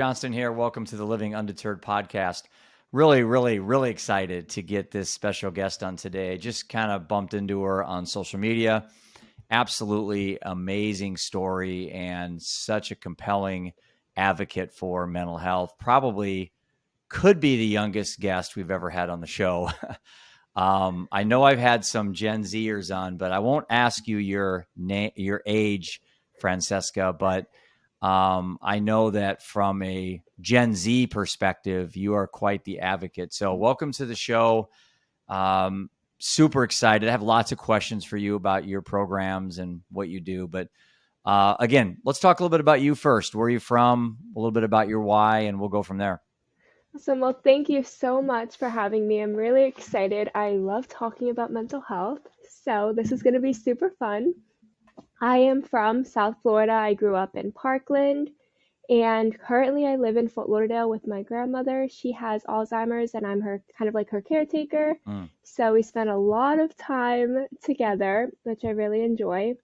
Johnston here. Welcome to the Living Undeterred podcast. Really excited to get this special guest on today. Just kind of bumped into her on social media. Absolutely amazing story and such a compelling advocate for mental health. Probably could be the youngest guest we've ever had on the show. I know I've had some Gen Zers on, but I won't ask you your age, Francesca, but I know that from a Gen Z perspective, you are quite the advocate. So welcome to the show. Super excited. I have lots of questions for you about your programs and what you do. But again, let's talk a little bit about you first. Where are you from? A little bit about your why, and we'll go from there. Awesome. Well, thank you so much for having me. I'm really excited. I love talking about mental health. So this is going to be super fun. I am from South Florida. I grew up in Parkland, and currently I live in Fort Lauderdale with my grandmother. She has Alzheimer's, and I'm her kind of like her caretaker. So we spend a lot of time together, which I really enjoy.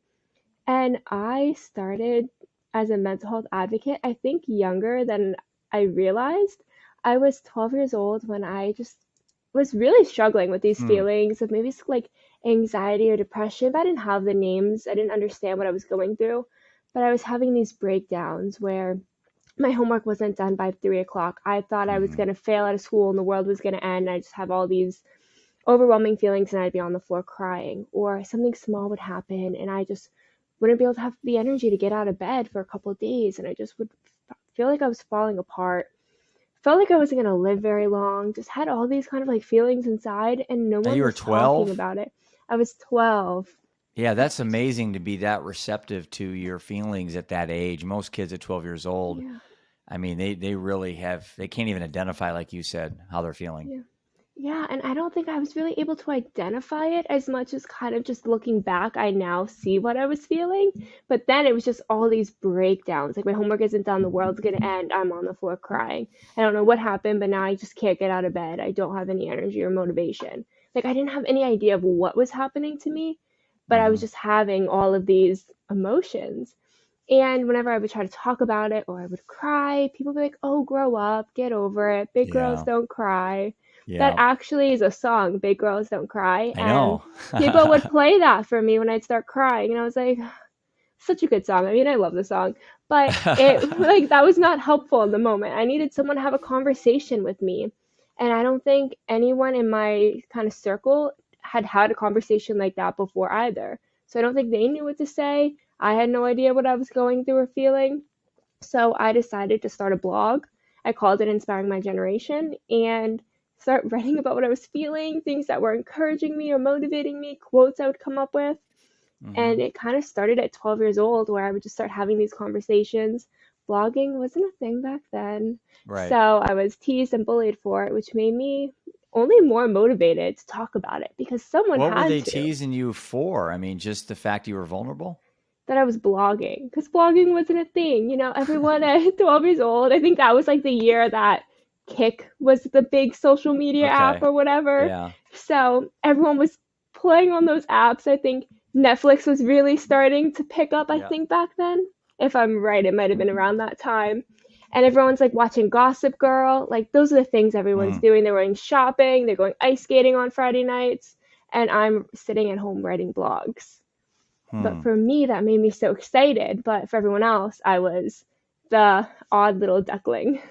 And I started as a mental health advocate, I think younger than I realized. I was 12 years old when I just was really struggling with these feelings of maybe like anxiety or depression, but I didn't have the names. I didn't understand what I was going through, but I was having these breakdowns where my homework wasn't done by 3 o'clock. I thought I was going to fail out of school and the world was going to end. I just have all these overwhelming feelings and I'd be on the floor crying, or something small would happen and I just wouldn't be able to have the energy to get out of bed for a couple of days. And I just would feel like I was falling apart. Felt like I wasn't going to live very long. Just had all these kind of like feelings inside and no And one you were was talking 12? about it. I was 12. Yeah, that's amazing to be that receptive to your feelings at that age. Most kids at 12 years old, Yeah. I mean, they really have, they can't even identify, like you said, how they're feeling. Yeah. Yeah, and I don't think I was really able to identify it as much as kind of just looking back, I now see what I was feeling. But then it was just all these breakdowns. Like my homework isn't done, the world's gonna end, I'm on the floor crying. I don't know what happened, but now I just can't get out of bed. I don't have any energy or motivation. Like I didn't have any idea of what was happening to me, but I was just having all of these emotions. And whenever I would try to talk about it or I would cry, people would be like, oh, grow up, get over it. Big girls Yeah, don't cry. That yeah, actually is a song, Big Girls Don't Cry. I And know. people would play that for me when I'd start crying. And I was like, such a good song. I mean, I love the song, but it like that was not helpful in the moment. I needed someone to have a conversation with me. And I don't think anyone in my kind of circle had had a conversation like that before either. So I don't think they knew what to say. I had no idea what I was going through or feeling. So I decided to start a blog. I called it Inspiring My Generation and start writing about what I was feeling, things that were encouraging me or motivating me, quotes I would come up with. And it kind of started at 12 years old where I would just start having these conversations. Blogging wasn't a thing back then. So Right. I was teased and bullied for it, which made me only more motivated to talk about it because someone What were had they to. teasing you for? I mean, just the fact you were vulnerable? That I was blogging because blogging wasn't a thing. Everyone at 12 years old, I think that was like the year that Kick was the big social media app Okay. or whatever. Yeah. So everyone was playing on those apps. I think Netflix was really starting to pick up, I Yeah. think back then. If I'm right, it might have been around that time. And everyone's like watching Gossip Girl. Like those are the things everyone's doing. They're going shopping, they're going ice skating on Friday nights, and I'm sitting at home writing blogs. But for me, that made me so excited. But for everyone else, I was the odd little duckling.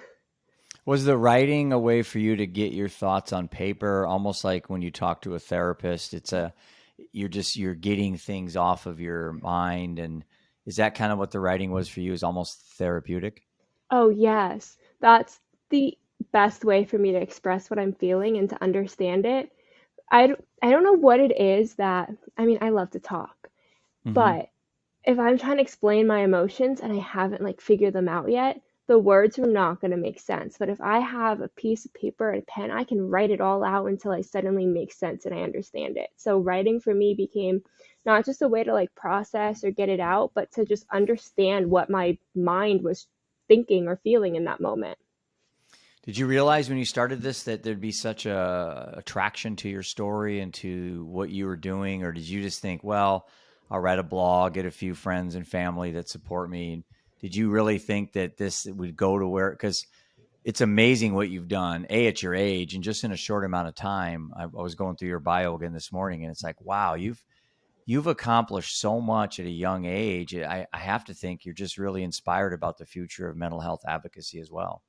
Was the writing a way for you to get your thoughts on paper, almost like when you talk to a therapist? You're getting things off of your mind, and is that kind of what the writing was for you? Is almost therapeutic? Oh, yes. That's the best way for me to express what I'm feeling and to understand it. I don't know what it is that, I mean, I love to talk, Hmm. but if I'm trying to explain my emotions and I haven't like figured them out yet, the words are not going to make sense. But if I have a piece of paper and a pen, I can write it all out until I suddenly make sense and I understand it. So writing for me became not just a way to like process or get it out, but to just understand what my mind was thinking or feeling in that moment. Did you realize when you started this that there'd be such a attraction to your story and to what you were doing, or did you just think, well, I'll write a blog, get a few friends and family that support me? Did you really think that this would go to where? Because it's amazing what you've done, at your age and just in a short amount of time. I was going through your bio again this morning, and it's like, wow, you've accomplished so much at a young age. I have to think you're just really inspired about the future of mental health advocacy as well.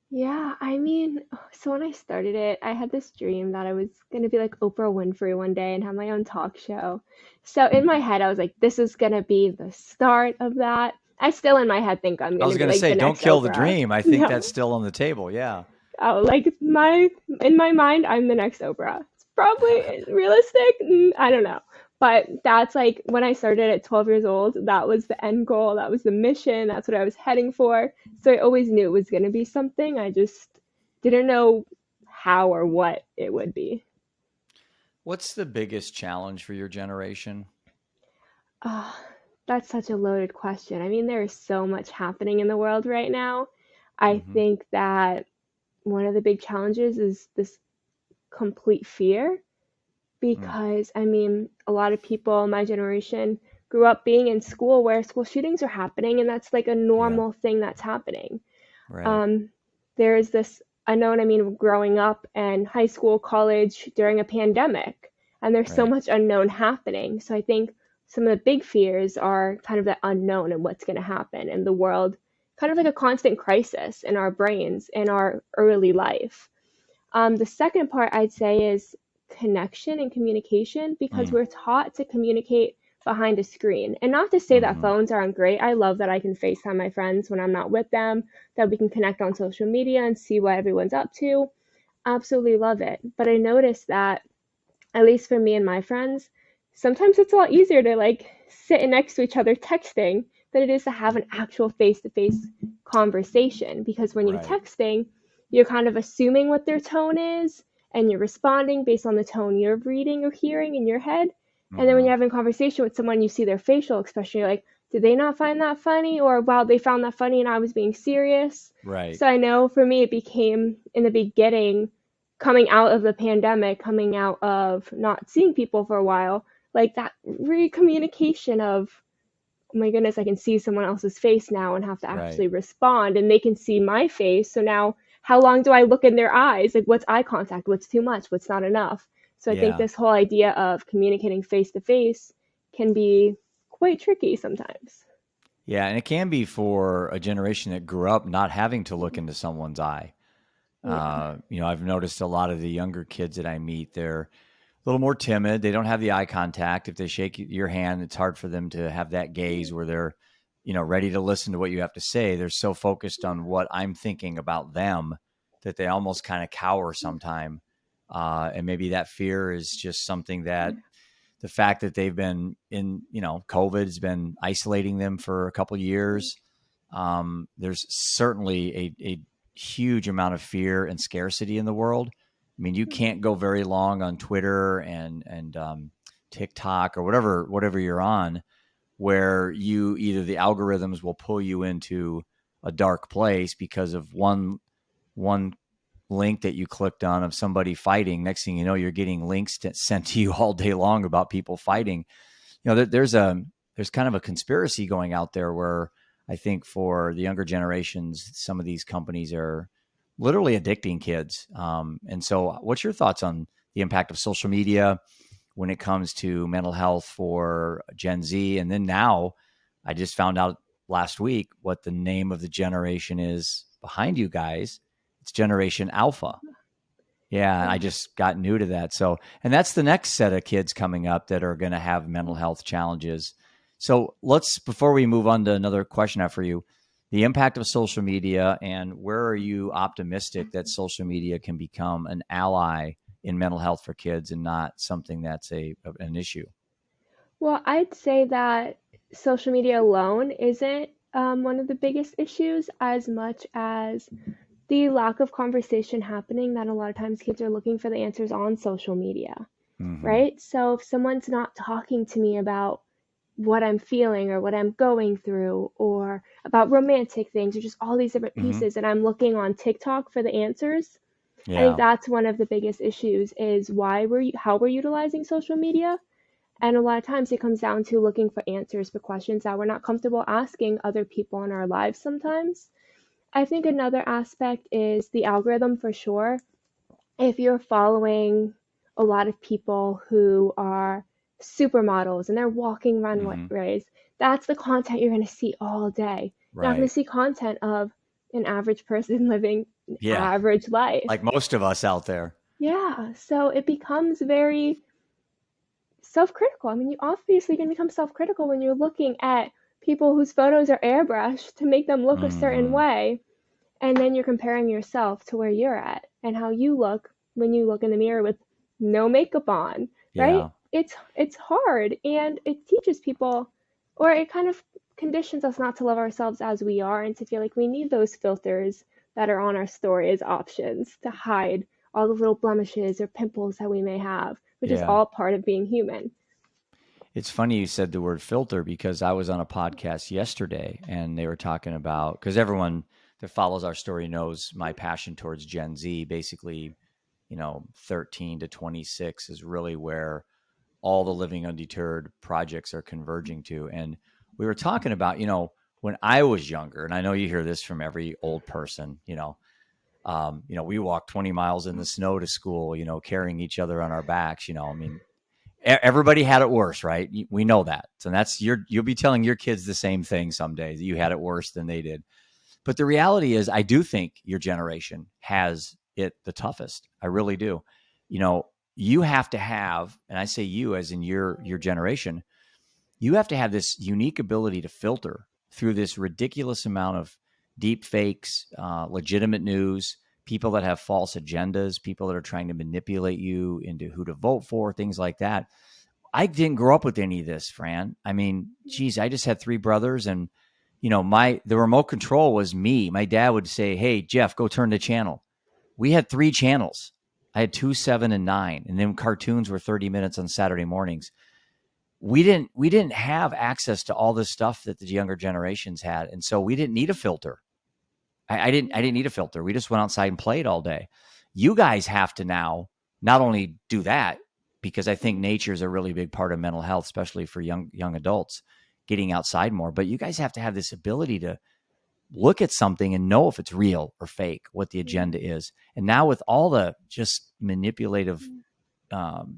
Yeah, I mean, so when I started it, I had this dream that I was going to be like Oprah Winfrey one day and have my own talk show. So in my head, I was like, this is going to be the start of that. I still in my head think I'm I going was to be going to like say, the don't next kill the Oprah. dream. I think that's No. still on the table. Yeah. Oh, like my in my mind, I'm the next Oprah. It's probably realistic. I don't know. But that's like when I started at 12 years old, that was the end goal, that was the mission, that's what I was heading for. So I always knew it was going to be something. I just didn't know how or what it would be. What's the biggest challenge for your generation? Oh, that's such a loaded question. I mean, there is so much happening in the world right now. I Hmm. think that one of the big challenges is this complete fear Mm, because I mean, a lot of people in my generation grew up being in school where school shootings are happening, and that's like a yeah. normal thing that's happening. Right. Um, there's this unknown, I mean, growing up in high school, college during a pandemic, and there's so Right. much unknown happening. So I think some of the big fears are kind of the unknown and what's going to happen in the world, kind of like a constant crisis in our brains in our early life. The second part I'd say is connection and communication because Mm, we're taught to communicate behind a screen. And not to say that hmm. phones aren't great. I love that I can FaceTime my friends when I'm not with them, that we can connect on social media and see what everyone's up to. Absolutely love it. But I noticed that, at least for me and my friends, sometimes it's a lot easier to like sit next to each other texting than it is to have an actual face to face conversation. Because when you're Right. texting, you're kind of assuming what their tone is and you're responding based on the tone you're reading or hearing in your head. And then when Hmm. you're having a conversation with someone, you see their facial expression. You're like, did they not find that funny? Or wow, they found that funny and I was being serious. Right. So I know for me, it became in the beginning coming out of the pandemic, coming out of not seeing people for a while, like that recommunication of, oh my goodness, I can see someone else's face now and have to Right. actually respond, and they can see my face. So now, how long do I look in their eyes? Like, what's eye contact? What's too much? What's not enough? So I think Yeah. this whole idea of communicating face to face can be quite tricky sometimes. Yeah. And it can be for a generation that grew up not having to look into someone's eye. Yeah. I've noticed a lot of the younger kids that I meet, they're a little more timid. They don't have the eye contact. If they shake your hand, it's hard for them to have that gaze where they're, ready to listen to what you have to say. They're so focused on what I'm thinking about them that they almost kind of cower sometime. And maybe that fear is just something that the fact that they've been in, COVID has been isolating them for a couple of years. There's certainly a huge amount of fear and scarcity in the world. I mean, you can't go very long on Twitter and TikTok or whatever you're on, where you either the algorithms will pull you into a dark place because of one link that you clicked on of somebody fighting. Next thing you know, you're getting links sent to you all day long about people fighting. There's kind of a conspiracy going out there where I think for the younger generations, some of these companies are literally addicting kids. And so, what's your thoughts on the impact of social media when it comes to mental health for Gen Z? And then now, I just found out last week what the name of the generation is behind you guys. It's Generation Alpha. Yeah, I Yeah. just got new to that. So, and that's the next set of kids coming up that are going to have mental health challenges. So, before we move on to another question I have for you, the impact of social media and where are you optimistic that social media can become an ally in mental health for kids and not something that's an issue? Well, I'd say that social media alone isn't one of the biggest issues as much as the lack of conversation happening that a lot of times kids are looking for the answers on social media, Hmm. right? So if someone's not talking to me about what I'm feeling or what I'm going through or about romantic things or just all these different Hmm. pieces and I'm looking on TikTok for the answers, I think Yeah. that's one of the biggest issues is how we're utilizing social media And a lot of times it comes down to looking for answers for questions that we're not comfortable asking other people in our lives sometimes. I think another aspect is the algorithm for sure. If you're following a lot of people who are supermodels and they're walking Hmm. runways, that's the content you're going to see all day. You're not going Right. to see content of an average person living an Yeah. average life. Like most of us out there. Yeah, so it becomes very self-critical. I mean, you obviously going to become self-critical when you're looking at people whose photos are airbrushed to make them look a certain Hmm. way, and then you're comparing yourself to where you're at and how you look when you look in the mirror with no makeup on, right? Yeah. It's hard, and it teaches people, or it kind of conditions us not to love ourselves as we are and to feel like we need those filters that are on our story as options to hide all the little blemishes or pimples that we may have, which is Yeah. all part of being human. It's funny you said the word filter because I was on a podcast yesterday and they were talking about, because everyone that follows our story knows my passion towards Gen Z. Basically, 13 to 26 is really where all the Living Undeterred projects are converging to. And we were talking about, when I was younger, and I know you hear this from every old person, we walked 20 miles in the snow to school, carrying each other on our backs, I mean, everybody had it worse, right? We know that. So you'll be telling your kids the same thing someday, that you had it worse than they did. But the reality is, I do think your generation has it the toughest. I really do. You have to have, and I say you as in your generation, you have to have this unique ability to filter through this ridiculous amount of deep fakes, legitimate news, people that have false agendas, people that are trying to manipulate you into who to vote for, things like that. I didn't grow up with any of this, Fran. I mean, geez, I just had three brothers, and the remote control was me. My dad would say, "Hey, Jeff, go turn the channel." We had three channels. I had 2, 7, and 9, and then cartoons were 30 minutes on Saturday mornings. We didn't have access to all this stuff that the younger generations had, and so we didn't need a filter. I didn't need a filter. We just went outside and played all day. You guys have to now not only do that, because I think nature is a really big part of mental health, especially for young adults, getting outside more. But you guys have to have this ability to look at something and know if it's real or fake, what the agenda is. And now with all the just manipulative um,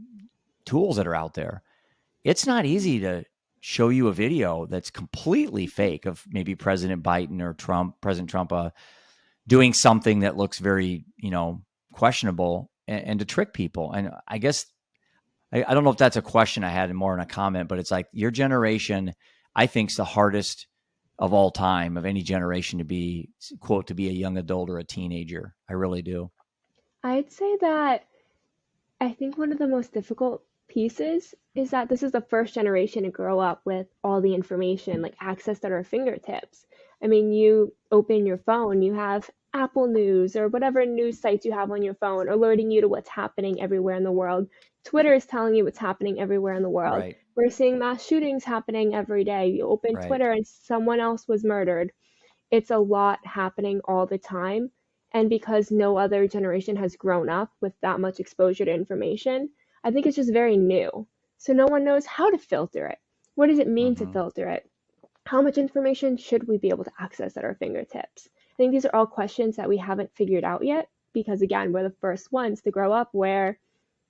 tools that are out there, it's not easy to show you a video that's completely fake of maybe President Biden or President Trump, doing something that looks very, questionable, and to trick people. And I guess I don't know if that's a question I had more in a comment, but it's like your generation, I think, is the hardest of all time, of any generation, to be, quote, to be a young adult or a teenager. I really do. I'd say that I think one of the most difficult pieces is that this is the first generation to grow up with all the information, like access at our fingertips. I mean, you open your phone, you have Apple News or whatever news sites you have on your phone alerting you to what's happening everywhere in the world. Twitter is telling you what's happening everywhere in the world. Right. We're seeing mass shootings happening every day. You open Right. Twitter and someone else was murdered. It's a lot happening all the time. And because no other generation has grown up with that much exposure to information, I think it's just very new. So no one knows how to filter it. What does it mean to Mm-hmm. filter it? How much information should we be able to access at our fingertips? I think these are all questions that we haven't figured out yet because, again, we're the first ones to grow up where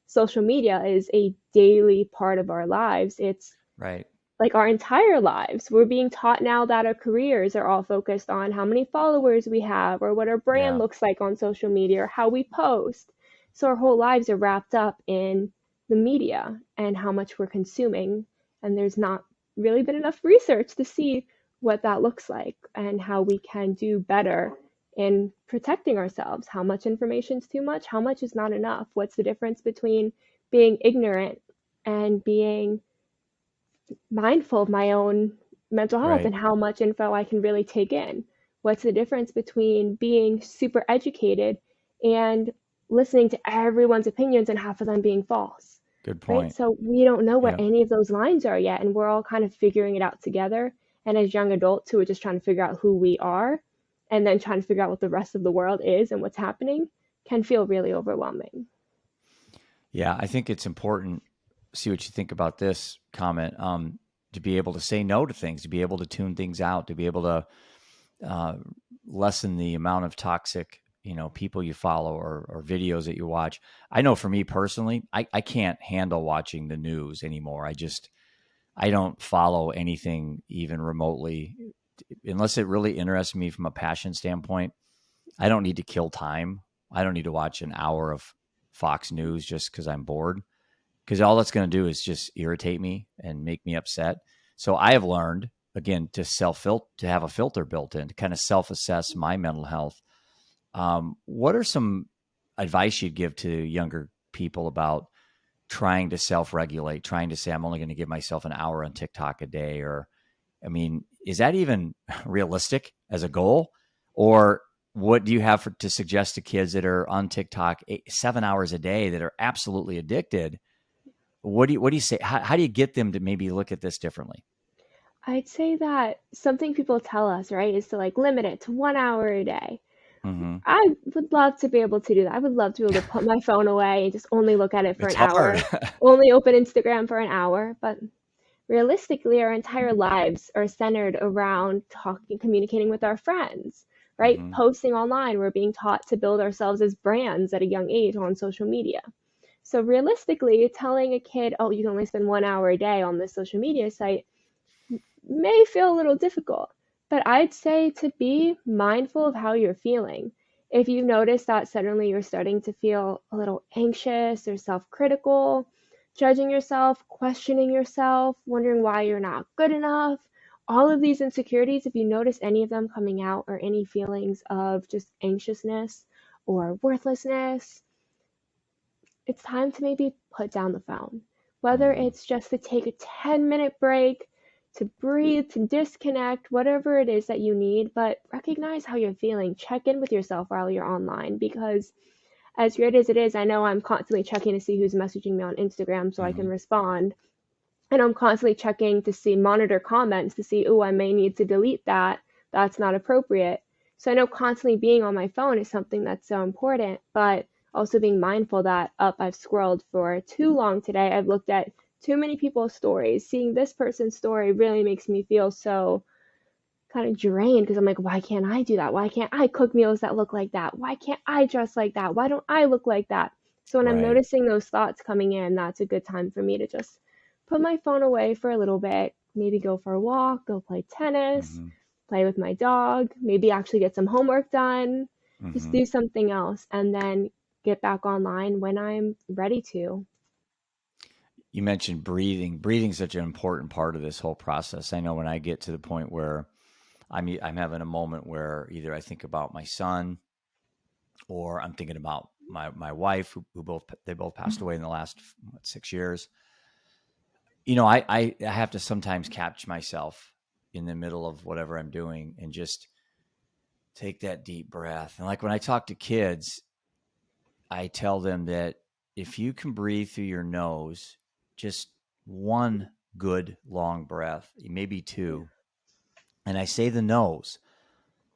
social media is a daily part of our lives. It's Right. like our entire lives. We're being taught now that our careers are all focused on how many followers we have or what our brand Yeah. looks like on social media or how we post. So our whole lives are wrapped up in the media and how much we're consuming. And there's not really been enough research to see what that looks like and how we can do better in protecting ourselves. How much information is too much? How much is not enough? What's the difference between being ignorant and being mindful of my own mental health Right. and how much info I can really take in? What's the difference between being super educated and listening to everyone's opinions and half of them being false? Good Right? point. So we don't know where Yeah. any of those lines are yet, and we're all kind of figuring it out together. And as young adults who are just trying to figure out who we are and then trying to figure out what the rest of the world is and what's happening can feel really overwhelming. Yeah. I think it's important. see what you think about this comment. To be able to say no to things, to be able to tune things out, to be able to uh, lessen the amount of toxic, people you follow or videos that you watch. I know for me personally, I can't handle watching the news anymore. I don't follow anything even remotely unless it really interests me from a passion standpoint. I don't need to kill time. I don't need to watch an hour of Fox News just because I'm bored, because all that's going to do is just irritate me and make me upset. So I have learned again to have a filter built in to kind of self assess my mental health. What are some advice you'd give to younger people about trying to self regulate, trying to say, I'm only going to give myself an hour on TikTok a day? Or, I mean, is that even realistic as a goal? Or what do you have to suggest to kids that are on TikTok 7 hours a day that are absolutely addicted? What do you say? How do you get them to maybe look at this differently? I'd say that something people tell us, right, is to like limit it to 1 hour a day. Mm-hmm. I would love to be able to do that. I would love to be able to put my phone away and just only look at it for It's an hard. hour, only open Instagram for an hour. But realistically, our entire lives are centered around talking, communicating with our friends, right? Mm-hmm. Posting online. We're being taught to build ourselves as brands at a young age on social media. So realistically, telling a kid, oh, you can only spend 1 hour a day on this social media site may feel a little difficult, but I'd say to be mindful of how you're feeling. If you notice that suddenly you're starting to feel a little anxious or self critical, judging yourself, questioning yourself, wondering why you're not good enough, all of these insecurities, if you notice any of them coming out or any feelings of just anxiousness or worthlessness, it's time to maybe put down the phone. Whether Mm-hmm. it's just to take a 10-minute break, to breathe, to disconnect, whatever it is that you need, but recognize how you're feeling. Check in with yourself while you're online because, as great as it is, I know I'm constantly checking to see who's messaging me on Instagram so I Mm-hmm. can respond. And I'm constantly checking to see, monitor comments to see, oh, I may need to delete that. That's not appropriate. So I know constantly being on my phone is something that's so important, but also being mindful that up, I've scrolled for too long today. I've looked at too many people's stories. Seeing this person's story really makes me feel so kind of drained because I'm like, why can't I do that? Why can't I cook meals that look like that? Why can't I dress like that? Why don't I look like that? So when I'm Right. noticing those thoughts coming in, that's a good time for me to just put my phone away for a little bit, maybe go for a walk, go play tennis, Mm-hmm. play with my dog, maybe actually get some homework done, just Mm-hmm. do something else, and then get back online when I'm ready to. You mentioned breathing. Breathing is such an important part of this whole process. I know when I get to the point where I'm having a moment where either I think about my son or I'm thinking about my wife, who both passed away in the last 6 years. I have to sometimes catch myself in the middle of whatever I'm doing and just take that deep breath. And like when I talk to kids, I tell them that if you can breathe through your nose, just one good long breath, maybe two. And I say the nose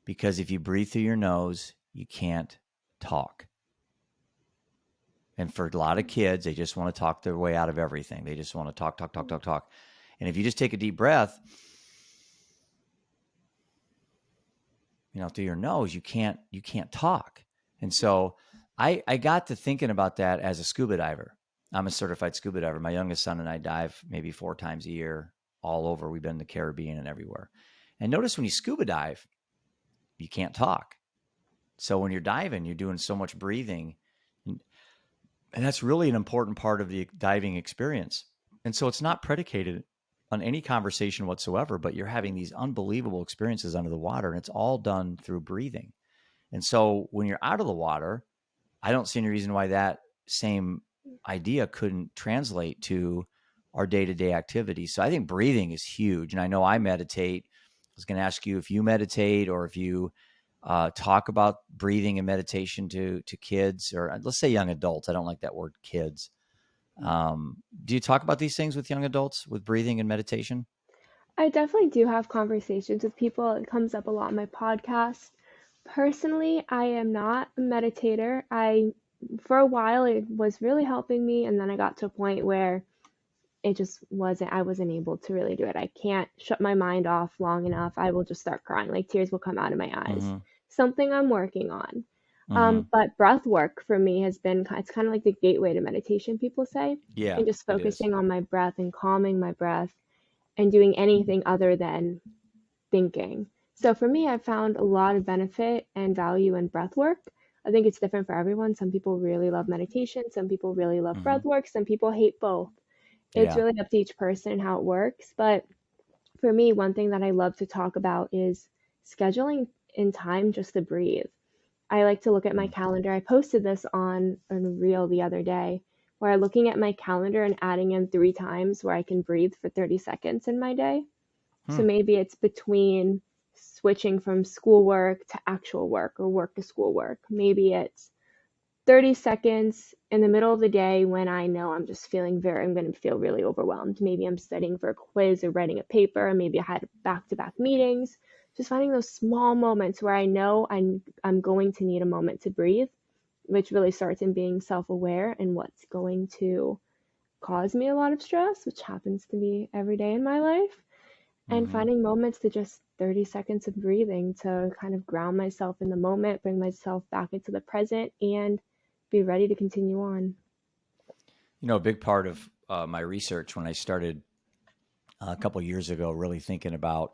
because if you breathe through your nose, you can't talk. And for a lot of kids, they just want to talk their way out of everything. They just want to talk, talk, talk, talk, talk. And if you just take a deep breath, through your nose, you can't talk. And so I got to thinking about that as a scuba diver. I'm a certified scuba diver. My youngest son and I dive maybe 4 times a year all over. We've been in the Caribbean and everywhere. And notice when you scuba dive, you can't talk. So when you're diving, you're doing so much breathing. And that's really an important part of the diving experience. And so it's not predicated on any conversation whatsoever, but you're having these unbelievable experiences under the water, and it's all done through breathing. And so when you're out of the water, I don't see any reason why that same idea couldn't translate to our day-to-day activities. So I think breathing is huge. And I know I meditate. I was going to ask you if you meditate or if you talk about breathing and meditation to kids, or let's say young adults. I don't like that word kids. Do you talk about these things with young adults with breathing and meditation? I definitely do have conversations with people. It comes up a lot in my podcast. Personally, I am not a meditator. For a while, it was really helping me, and then I got to a point where I wasn't able to really do it. I can't shut my mind off long enough. I will just start crying, like tears will come out of my eyes. Mm-hmm. Something I'm working on. Mm-hmm. But breath work for me has been, it's kind of like the gateway to meditation, people say, Yeah, and just it is. focusing on my breath and calming my breath and doing anything other than thinking. So for me, I found a lot of benefit and value in breath work. I think it's different for everyone. Some people really love meditation, some people really love Mm-hmm. breath work, some people hate both. It's Yeah. really up to each person and how it works. But for me, one thing that I love to talk about is scheduling in time just to breathe. I like to look at my Mm. calendar. I posted this on a reel the other day where I'm looking at my calendar and adding in 3 times where I can breathe for 30 seconds in my day. Hmm. So maybe it's between switching from schoolwork to actual work or work to schoolwork. Maybe it's 30 seconds in the middle of the day when I know I'm going to feel really overwhelmed. Maybe I'm studying for a quiz or writing a paper, and maybe I had back to back meetings. Just finding those small moments where I know I'm going to need a moment to breathe, which really starts in being self aware and what's going to cause me a lot of stress, which happens to be every day in my life, and Mm-hmm. finding moments to just 30 seconds of breathing to kind of ground myself in the moment, bring myself back into the present, and be ready to continue on. A big part of my research when I started a couple years ago, really thinking about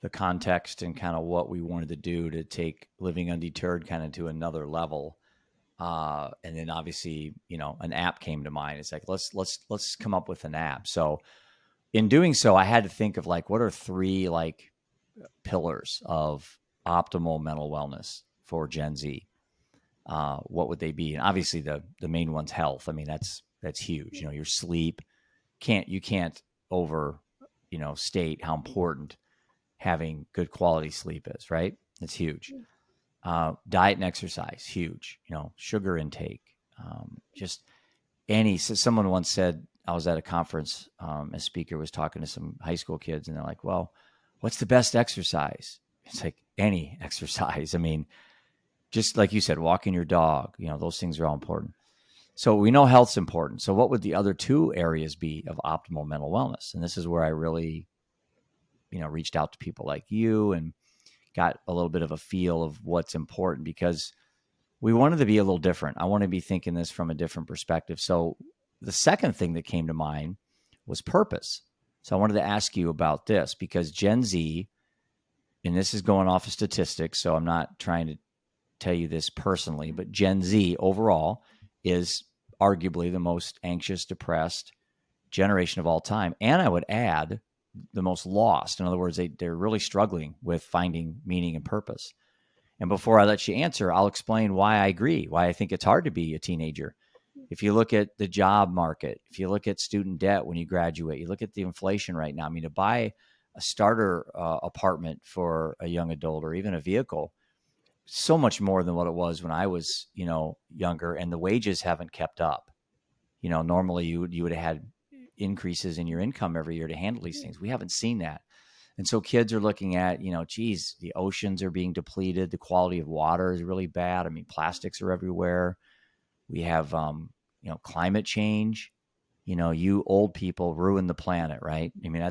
the context and kind of what we wanted to do to take living undeterred kind of to another level. And then obviously, an app came to mind. It's like let's come up with an app. So in doing so, I had to think of like what are three like pillars of optimal mental wellness for Gen Z. What would they be? And obviously, the main one's health. I mean, that's huge. Your sleep you can't over state how important having good quality sleep is. Right? It's huge. Diet and exercise, huge. Sugar intake, just so someone once said, I was at a conference, a speaker was talking to some high school kids, and they're like, well, what's the best exercise? It's like any exercise. I mean, just like you said, walking your dog, those things are all important. So we know health's important. So what would the other two areas be of optimal mental wellness? And this is where I really, reached out to people like you and got a little bit of a feel of what's important, because we wanted to be a little different. I want to be thinking this from a different perspective. So the second thing that came to mind was purpose. So I wanted to ask you about this because Gen Z, and this is going off of statistics, so I'm not trying to tell you this personally, but Gen Z overall is arguably the most anxious, depressed generation of all time. And I would add the most lost. In other words, they're really struggling with finding meaning and purpose. And before I let you answer, I'll explain why I agree, why I think it's hard to be a teenager. If you look at the job market, if you look at student debt when you graduate, you look at the inflation right now. I mean, to buy a starter apartment for a young adult or even a vehicle, so much more than what it was when I was, younger, and the wages haven't kept up. Normally you would have had increases in your income every year to handle these things. We haven't seen that. And so kids are looking at, geez, the oceans are being depleted. The quality of water is really bad. I mean, plastics are everywhere. We have, climate change. You old people ruin the planet, right? I mean,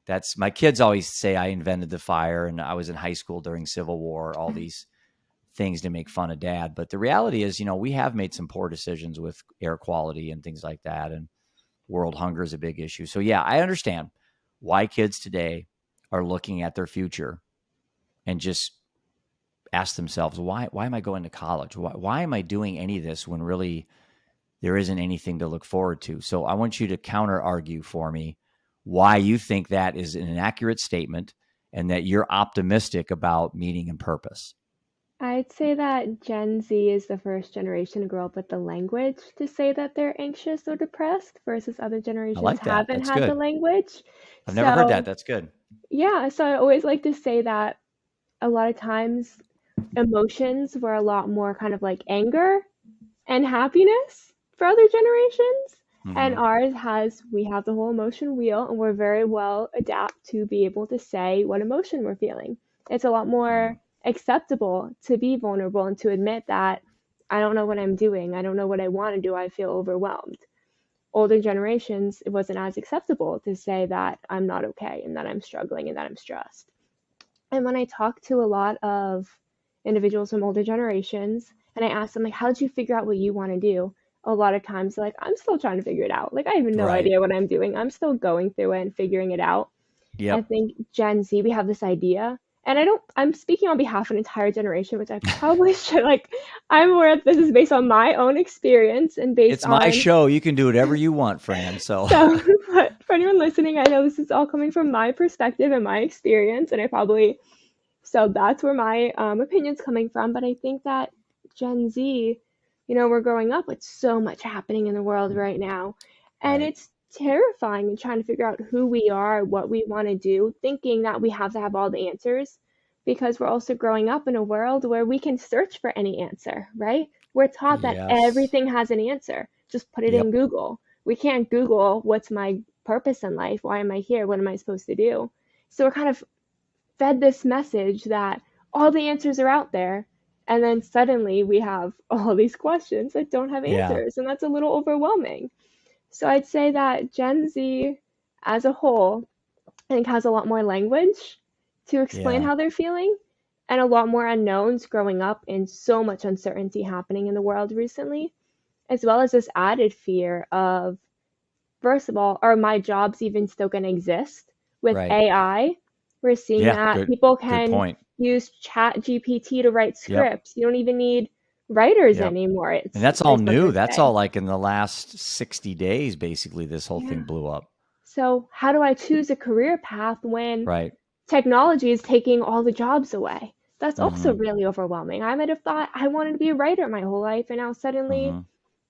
that's my kids always say I invented the fire and I was in high school during Civil War, all these things to make fun of dad. But the reality is, we have made some poor decisions with air quality and things like that. And world hunger is a big issue. So yeah, I understand why kids today are looking at their future and just ask themselves, why am I going to college? Why am I doing any of this when really there isn't anything to look forward to? So I want you to counter argue for me why you think that is an inaccurate statement and that you're optimistic about meaning and purpose. I'd say that Gen Z is the first generation to grow up with the language to say that they're anxious or depressed versus other I generations like that. haven't That's had the good. language. I've never heard that. So, That's good. yeah, so I always like to say that a lot of times emotions were a lot more kind of like anger and happiness for other generations. And Mm-hmm. we have the whole emotion wheel, and we're very well adapt to be able to say what emotion we're feeling. It's a lot more acceptable to be vulnerable and to admit that I don't know what I'm doing. I don't know what I want to do. I feel overwhelmed. older generations, it wasn't as acceptable to say that I'm not okay and that I'm struggling and that I'm stressed. And when I talk to a lot of individuals from older generations and I ask them, like, how did you figure out what you want to do? A lot of times, they're like, I'm still trying to figure it out. Like, I have no Right. idea what I'm doing. I'm still going through it and figuring it out. I Yep. think Gen Z, we have this idea, and I'm speaking on behalf of an entire generation, which I probably should, like, I'm aware that this is based on my own experience and based It's my on, show. You can do whatever you want, Fran. So, so, but for anyone listening, I know this is all coming from my perspective and my experience, and so that's where my opinion's coming from. But I think that Gen Z, we're growing up with so much happening in the world right now. And right. it's terrifying and trying to figure out who we are, what we want to do, thinking that we have to have all the answers because we're also growing up in a world where we can search for any answer, right? We're taught that Yes. everything has an answer. Just put it in Yep. Google. We can't Google what's my purpose in life? Why am I here? What am I supposed to do? So we're kind of fed this message that all the answers are out there. And then suddenly we have all these questions that don't have Yeah. answers. And that's a little overwhelming. So I'd say that Gen Z as a whole, I think, has a lot more language to explain Yeah. how they're feeling and a lot more unknowns growing up and so much uncertainty happening in the world recently, as well as this added fear of, first of all, are my jobs even still going to exist? With Right. AI, we're seeing Yeah. that Good. people Good can point. use Chat GPT to write Yep. scripts. You don't even need writers Yep. anymore. And It's that's all is what new. they That's say. all like in the last 60 days, basically, this whole thing Yeah. blew up. So how do I choose a career path when Right. technology is taking all the jobs away? That's also Mm-hmm. really overwhelming. I might have thought I wanted to be a writer my whole life, and now suddenly Mm-hmm.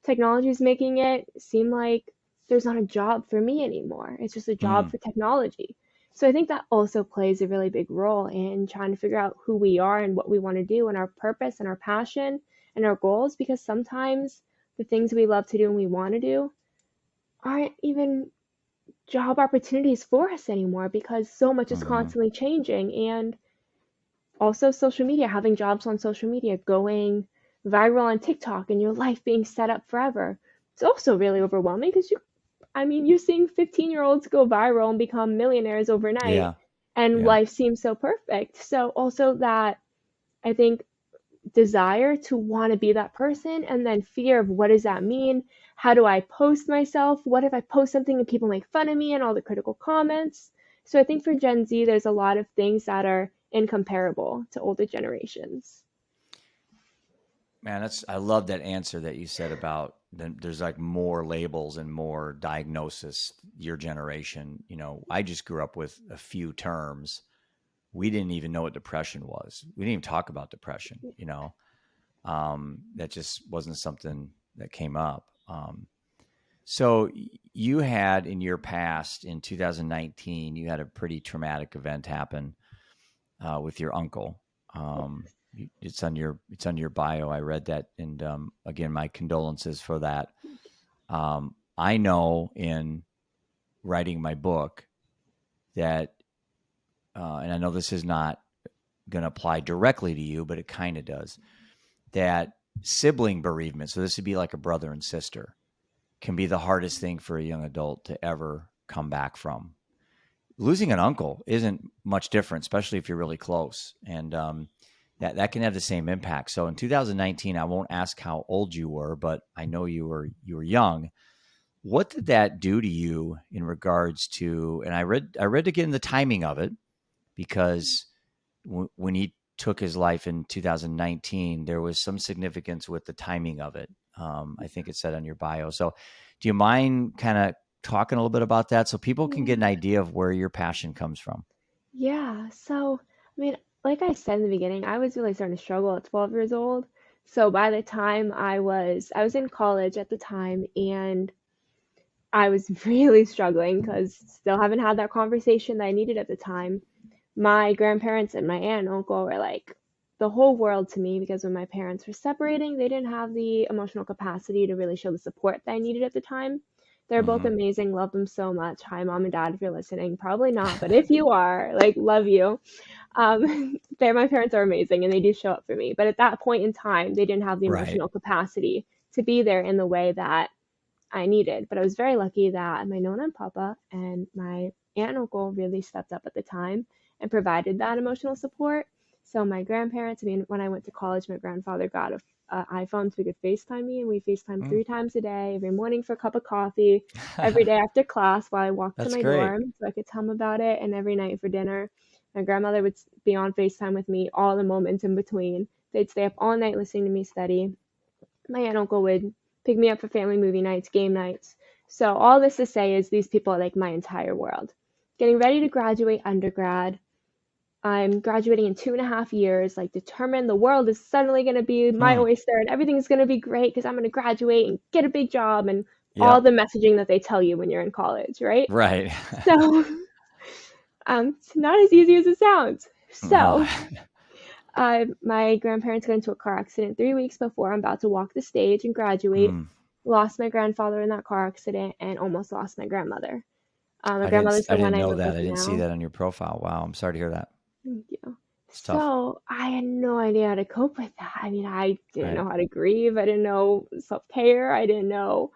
technology is making it seem like there's not a job for me anymore. It's just a job Mm. for technology. So I think that also plays a really big role in trying to figure out who we are and what we want to do and our purpose and our passion and our goals, because sometimes the things we love to do and we want to do aren't even job opportunities for us anymore because so much is Mm-hmm. constantly changing. And also social media, having jobs on social media, going viral on TikTok and your life being set up forever. It's also really overwhelming because you're seeing 15-year-olds go viral and become millionaires overnight Yeah. and Yeah. life seems so perfect. So also that, I think, desire to want to be that person and then fear of what does that mean? How do I post myself? What if I post something and people make fun of me and all the critical comments? So I think for Gen Z, there's a lot of things that are incomparable to older generations. Man, I love that answer that you said about there's like more labels and more diagnosis. Your generation, I just grew up with a few terms. We didn't even know what depression was. We didn't even talk about depression. That just wasn't something that came up. So you had in your past in 2019, you had a pretty traumatic event happen with your uncle. It's on your bio. I read that, and again, my condolences for that. I know in writing my book that, and I know this is not going to apply directly to you, but it kind of does. That sibling bereavement. So this would be like a brother and sister. Can be the hardest thing for a young adult to ever come back from. Losing an uncle isn't much different, especially if you're really close, and that can have the same impact. So in 2019, I won't ask how old you were, but I know you were young. What did that do to you in regards to? And I read again the timing of it because when he took his life in 2019, there was some significance with the timing of it. I think it said on your bio. So, do you mind kind of talking a little bit about that so people can get an Yeah. idea of where your passion comes from? Yeah. So, like I said in the beginning, I was really starting to struggle at 12 years old. So by the time I was in college at the time, and I was really struggling because still haven't had that conversation that I needed at the time. My grandparents and my aunt and uncle were like the whole world to me because when my parents were separating, they didn't have the emotional capacity to really show the support that I needed at the time. They're both Mm-hmm. amazing, love them so much. Hi, mom and dad, if you're listening. Probably not, but if you are, like, love you. My parents are amazing and they do show up for me. But at that point in time, they didn't have the Right. emotional capacity to be there in the way that I needed. But I was very lucky that my nonna and papa and my aunt and uncle really stepped up at the time and provided that emotional support. So my grandparents, I mean, when I went to college, my grandfather got a iPhone so we could FaceTime me, and we FaceTime Mm. 3 times a day, every morning for a cup of coffee, every day after class while I walked to That's my great. dorm so I could tell him about it, and every night for dinner. My grandmother would be on FaceTime with me all the moments in between. They'd stay up all night listening to me study. My aunt and uncle would pick me up for family movie nights, game nights. So all this to say is these people are like my entire world. Getting ready to graduate undergrad. I'm graduating in 2.5 years, like determined the world is suddenly going to be my Hmm. oyster and everything's going to be great because I'm going to graduate and get a big job and all Yep. the messaging that they tell you when you're in college, right? Right. So it's not as easy as it sounds. No. So my grandparents got into a car accident 3 weeks before I'm about to walk the stage and graduate. Mm. Lost my grandfather in that car accident and almost lost my grandmother. My I didn't. grandmother's I the one didn't I know live that. with I didn't see now. that on your profile. Wow. I'm sorry to hear that. Thank you. It's tough. So I had no idea how to cope with that. I mean, I didn't Right. know how to grieve. I didn't know self-care. I didn't know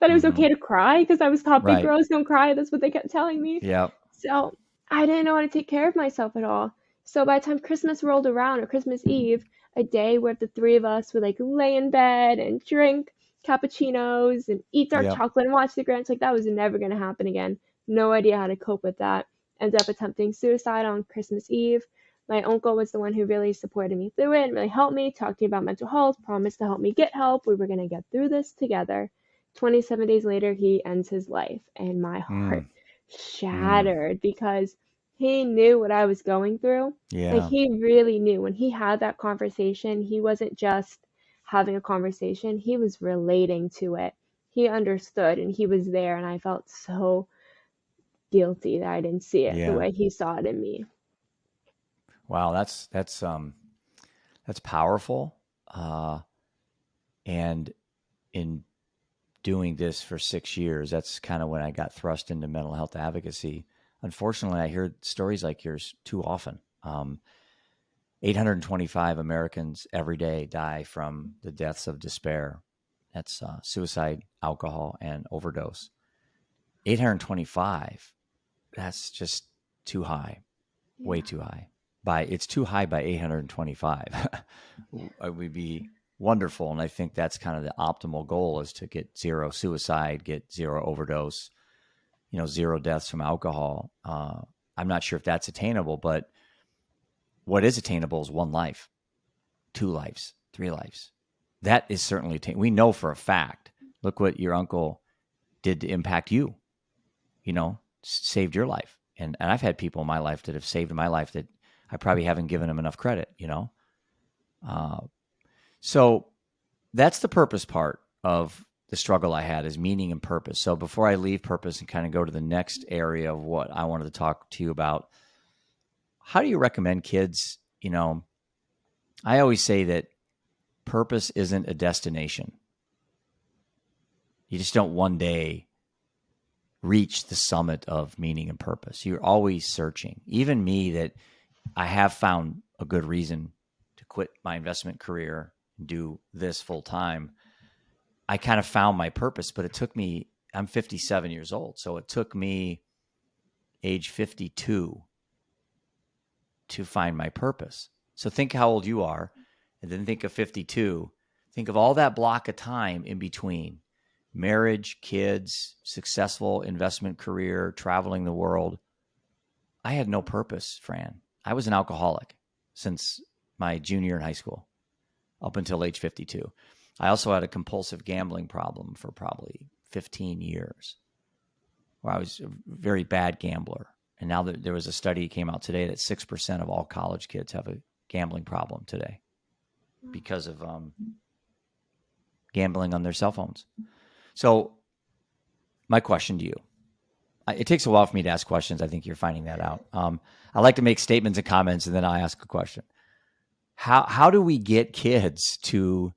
that it was Hmm. okay to cry because I was taught big Right. girls don't cry. That's what they kept telling me. Yep. So I didn't know how to take care of myself at all. So by the time Christmas rolled around or Christmas Eve, a day where the three of us would like lay in bed and drink cappuccinos and eat dark Yep. chocolate and watch the Grinch, like that was never going to happen again. No idea how to cope with that. Ended up attempting suicide on Christmas Eve. My uncle was the one who really supported me through it and really helped me, talked to me about mental health, promised to help me get help. We were going to get through this together. 27 days later, he ends his life, and my heart Mm. Mm. shattered because he knew what I was going through. Like Yeah. he really knew when he had that conversation, he wasn't just having a conversation, he was relating to it. He understood and he was there, and I felt so guilty that I didn't see it the Yeah. way he saw it in me. Wow. That's powerful. And in doing this for 6 years, that's kind of when I got thrust into mental health advocacy. Unfortunately, I hear stories like yours too often. 825 Americans every day die from the deaths of despair. That's suicide, alcohol, and overdose. 825, that's just too high, way Yeah. too high. It's too high by 825. It would be wonderful, and I think that's kind of the optimal goal is to get zero suicide, get zero overdose, zero deaths from alcohol. I'm not sure if that's attainable, but what is attainable is one life, two lives, three lives. That is certainly attainable. We know for a fact. Look what your uncle did to impact you. Saved your life. And I've had people in my life that have saved my life that I probably haven't given them enough credit. Uh, so that's the purpose part of the struggle I had is meaning and purpose. So before I leave purpose and kind of go to the next area of what I wanted to talk to you about, how do you recommend kids? I always say that purpose isn't a destination. You just don't one day reach the summit of meaning and purpose. You're always searching. Even me, that I have found a good reason to quit my investment career and do this full time. I kind of found my purpose, but it took me, I'm 57 years old. So it took me age 52 to find my purpose. So think how old you are, and then think of 52. Think of all that block of time in between marriage, kids, successful investment career, traveling the world. I had no purpose, Fran. I was an alcoholic since my junior in high school up until age 52. I also had a compulsive gambling problem for probably 15 years where I was a very bad gambler. And now there was a study that came out today that 6% of all college kids have a gambling problem today because of gambling on their cell phones. So my question to you, it takes a while for me to ask questions. I think you're finding that out. I like to make statements and comments, and then I ask a question. How do we get kids to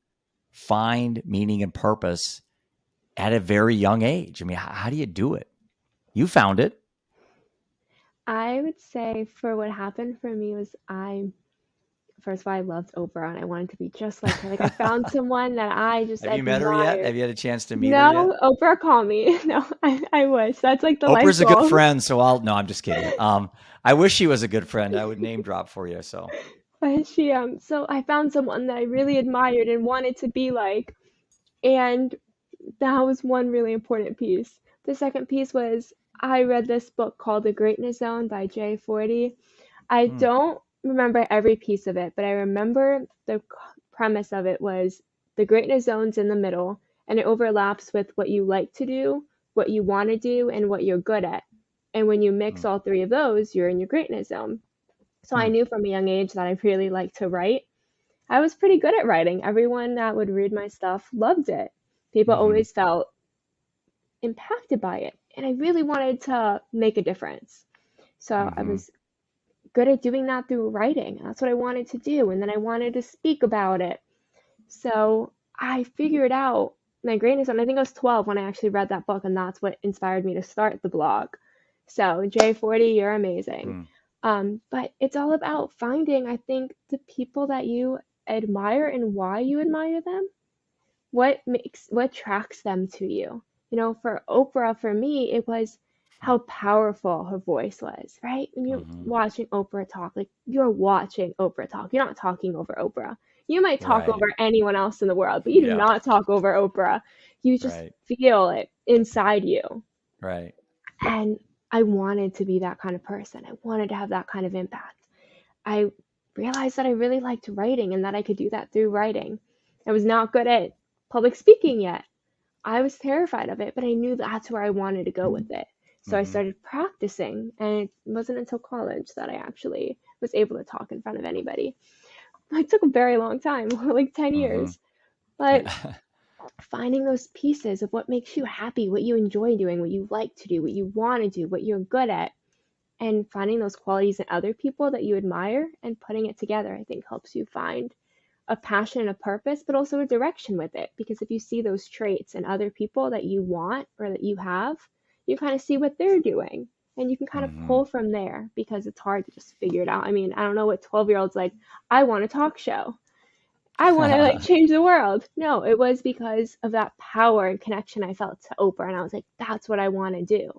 find meaning and purpose at a very young age? I mean, how do you do it? You found it. I would say for what happened for me was first of all, I loved Oprah and I wanted to be just like her. Like I found someone that I just Have you met her yet? admired. Have you had a chance to meet her yet? No, Oprah, call me. No, I wish. That's like the life Oprah's a good goal. friend, so no, I'm just kidding. I wish she was a good friend. I would name drop for you. So, But so I found someone that I really admired and wanted to be like. And that was one really important piece. The second piece was I read this book called The Greatness Zone by Jay Forty. I hmm, don't remember every piece of it, but I remember the premise of it was the greatness zone's in the middle and it overlaps with what you like to do, what you want to do, and what you're good at. And when you mix hmm, all three of those, you're in your greatness zone. So I hmm, knew from a young age that I really liked to write. I was pretty good at writing. Everyone that would read my stuff loved it. People hmm, always felt impacted by it. And I really wanted to make a difference. So I hmm, was good at doing that through writing. That's what I wanted to do. And then I wanted to speak about it. So I figured out my greatness, and I think I was 12 when I actually read that book, and that's what inspired me to start the blog. So, J40, you're amazing. hmm, But it's all about finding, I think, the people that you admire and why you admire them, what attracts them to you. For Oprah, for me, it was how powerful her voice was, right? When you're hmm. watching Oprah talk, like you're watching Oprah talk, you're not talking over Oprah. You might talk Right. over anyone else in the world, but you do Yeah. not talk over Oprah. You just Right. feel it inside you. Right. And I wanted to be that kind of person. I wanted to have that kind of impact. I realized that I really liked writing and that I could do that through writing. I was not good at public speaking yet. I was terrified of it, but I knew that's where I wanted to go with it. So I Hmm, started practicing, and it wasn't until college that I actually was able to talk in front of anybody. It took a very long time, like 10 hmm. years. But finding those pieces of what makes you happy, what you enjoy doing, what you like to do, what you want to do, what you're good at, and finding those qualities in other people that you admire and putting it together, I think helps you find a passion and a purpose, but also a direction with it. Because if you see those traits in other people that you want or that you have, you kind of see what they're doing and you can kind of Hmm. pull from there because it's hard to just figure it out. I mean, I don't know what 12-year-olds like, I want a talk show. I want to like change the world. No, it was because of that power and connection I felt to Oprah. And I was like, that's what I want to do.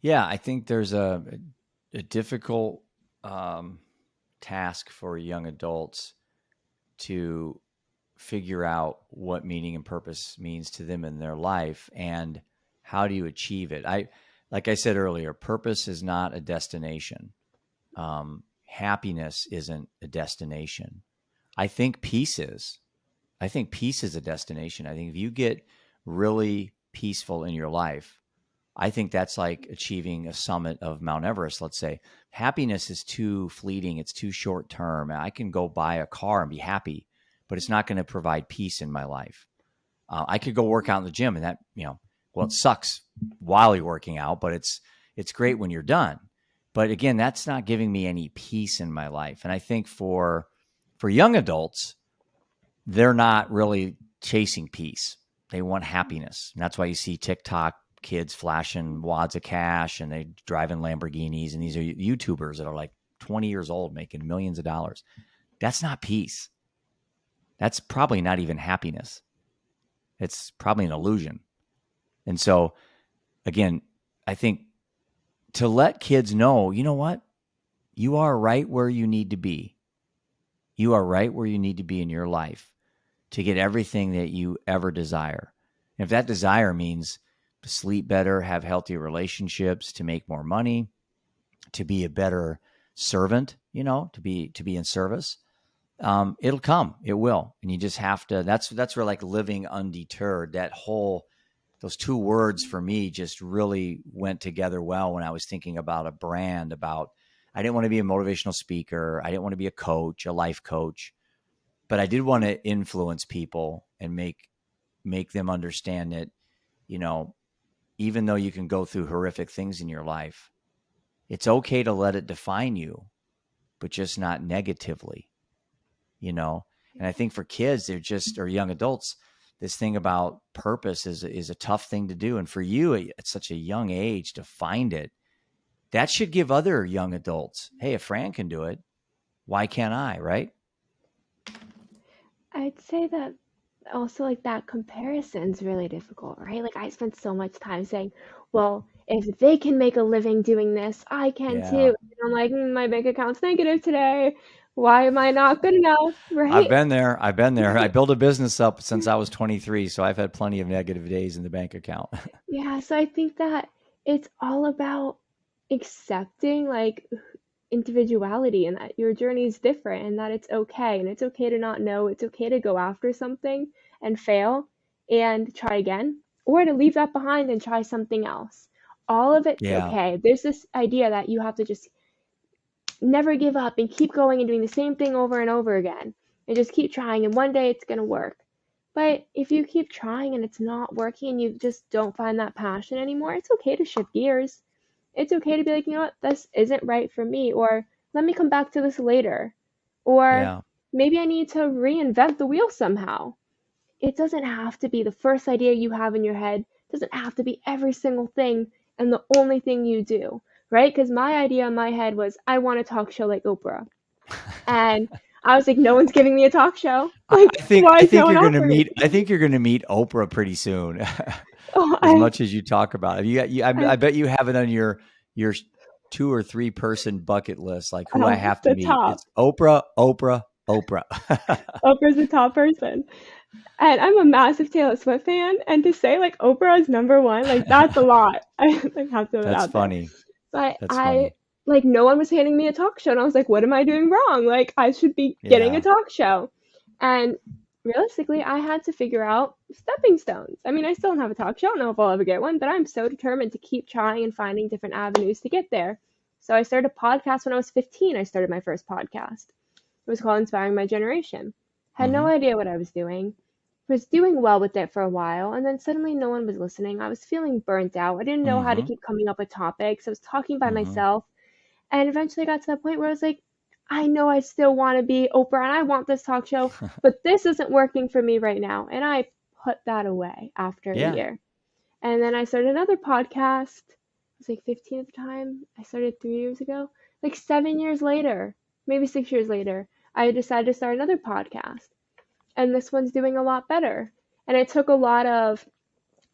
Yeah, I think there's a difficult um, task for young adults to figure out what meaning and purpose means to them in their life and how do you achieve it. Like I said earlier, purpose is not a destination. Happiness isn't a destination. I think peace is. I think peace is a destination. I think if you get really peaceful in your life, I think that's like achieving a summit of Mount Everest, let's say. Happiness is too fleeting, it's too short term. I can go buy a car and be happy, but it's not going to provide peace in my life. I could go work out in the gym and that, well, it sucks while you're working out, but it's great when you're done. But again, that's not giving me any peace in my life. And I think for young adults, they're not really chasing peace. They want happiness. And that's why you see TikTok kids flashing wads of cash and they driving Lamborghinis. And these are YouTubers that are like 20 years old making millions of dollars. That's not peace. That's probably not even happiness. It's probably an illusion. And so, again, I think to let kids know, you know what? You are right where you need to be. You are right where you need to be in your life to get everything that you ever desire. And if that desire means to sleep better, have healthier relationships, to make more money, to be a better servant, to be in service, it'll come. It will. And you just have to. That's where like living undeterred. Those two words for me just really went together well when I was thinking about a brand. About I didn't want to be a motivational speaker. I didn't want to be a coach, a life coach, but I did want to influence people and make them understand that, you know, even though you can go through horrific things in your life, it's okay to let it define you, but just not negatively, you know? And I think for kids, or young adults, this thing about purpose is a tough thing to do. And for you at such a young age to find it, that should give other young adults, hey, if Fran can do it, why can't I, right? I'd say that also like that comparison's really difficult, right? Like I spent so much time saying, well, if they can make a living doing this, I can Yeah. too. And I'm like, my bank account's negative today. Why am I not good enough? I've Right? been there. I've been there. I built a business up since I was 23, so I've had plenty of negative days in the bank account. Yeah, so I think that it's all about accepting like individuality and that your journey is different and that it's okay and it's okay to not know. It's okay to go after something and fail and try again or to leave that behind and try something else. All of it's Yeah. okay. There's this idea that you have to just never give up and keep going and doing the same thing over and over again and just keep trying and one day it's going to work. But if you keep trying and it's not working and you just don't find that passion anymore, it's okay to shift gears. It's okay to be like, you know what, this isn't right for me, or let me come back to this later, or Yeah. maybe I need to reinvent the wheel somehow. It doesn't have to be the first idea you have in your head, it doesn't have to be every single thing and the only thing you do, right? Because my idea in my head was, I want a talk show like Oprah. And I was like, no one's giving me a talk show. I, Like, I think why I is no think one you're gonna offering meet it? I think you're gonna meet Oprah pretty soon. Oh, As much as you talk about it. I I, bet you have it on your 2 or 3 person bucket list, like who I oh, have to the meet. top. It's Oprah, Oprah, Oprah. Oprah's the top person. And I'm a massive Taylor Swift fan, and to say like Oprah is number one, like that's a lot. I like have to put it That's out there. funny. But That's I funny. like no one was handing me a talk show, and I was like, what am I doing wrong? Like I should be getting a Yeah. talk show. And realistically, I had to figure out stepping stones. I mean, I still don't have a talk show. I don't know if I'll ever get one, but I'm so determined to keep trying and finding different avenues to get there. So I started a podcast when I was 15. I started my first podcast. It was called Inspiring My Generation. Had no Hmm. idea what I was doing. Was doing well with it for a while, and then suddenly no one was listening. I was feeling burnt out. I didn't know how to Hmm. keep coming up with topics. I was talking by Hmm. myself, and eventually got to that point where I was like, I know I still want to be Oprah and I want this talk show, but this isn't working for me right now. And I put that away after a Yeah. year. And then I started another podcast. I was like 15 at the time. I started 3 years ago. Like 7 years later, maybe 6 years later, I decided to start another podcast. And this one's doing a lot better. And it took a lot of,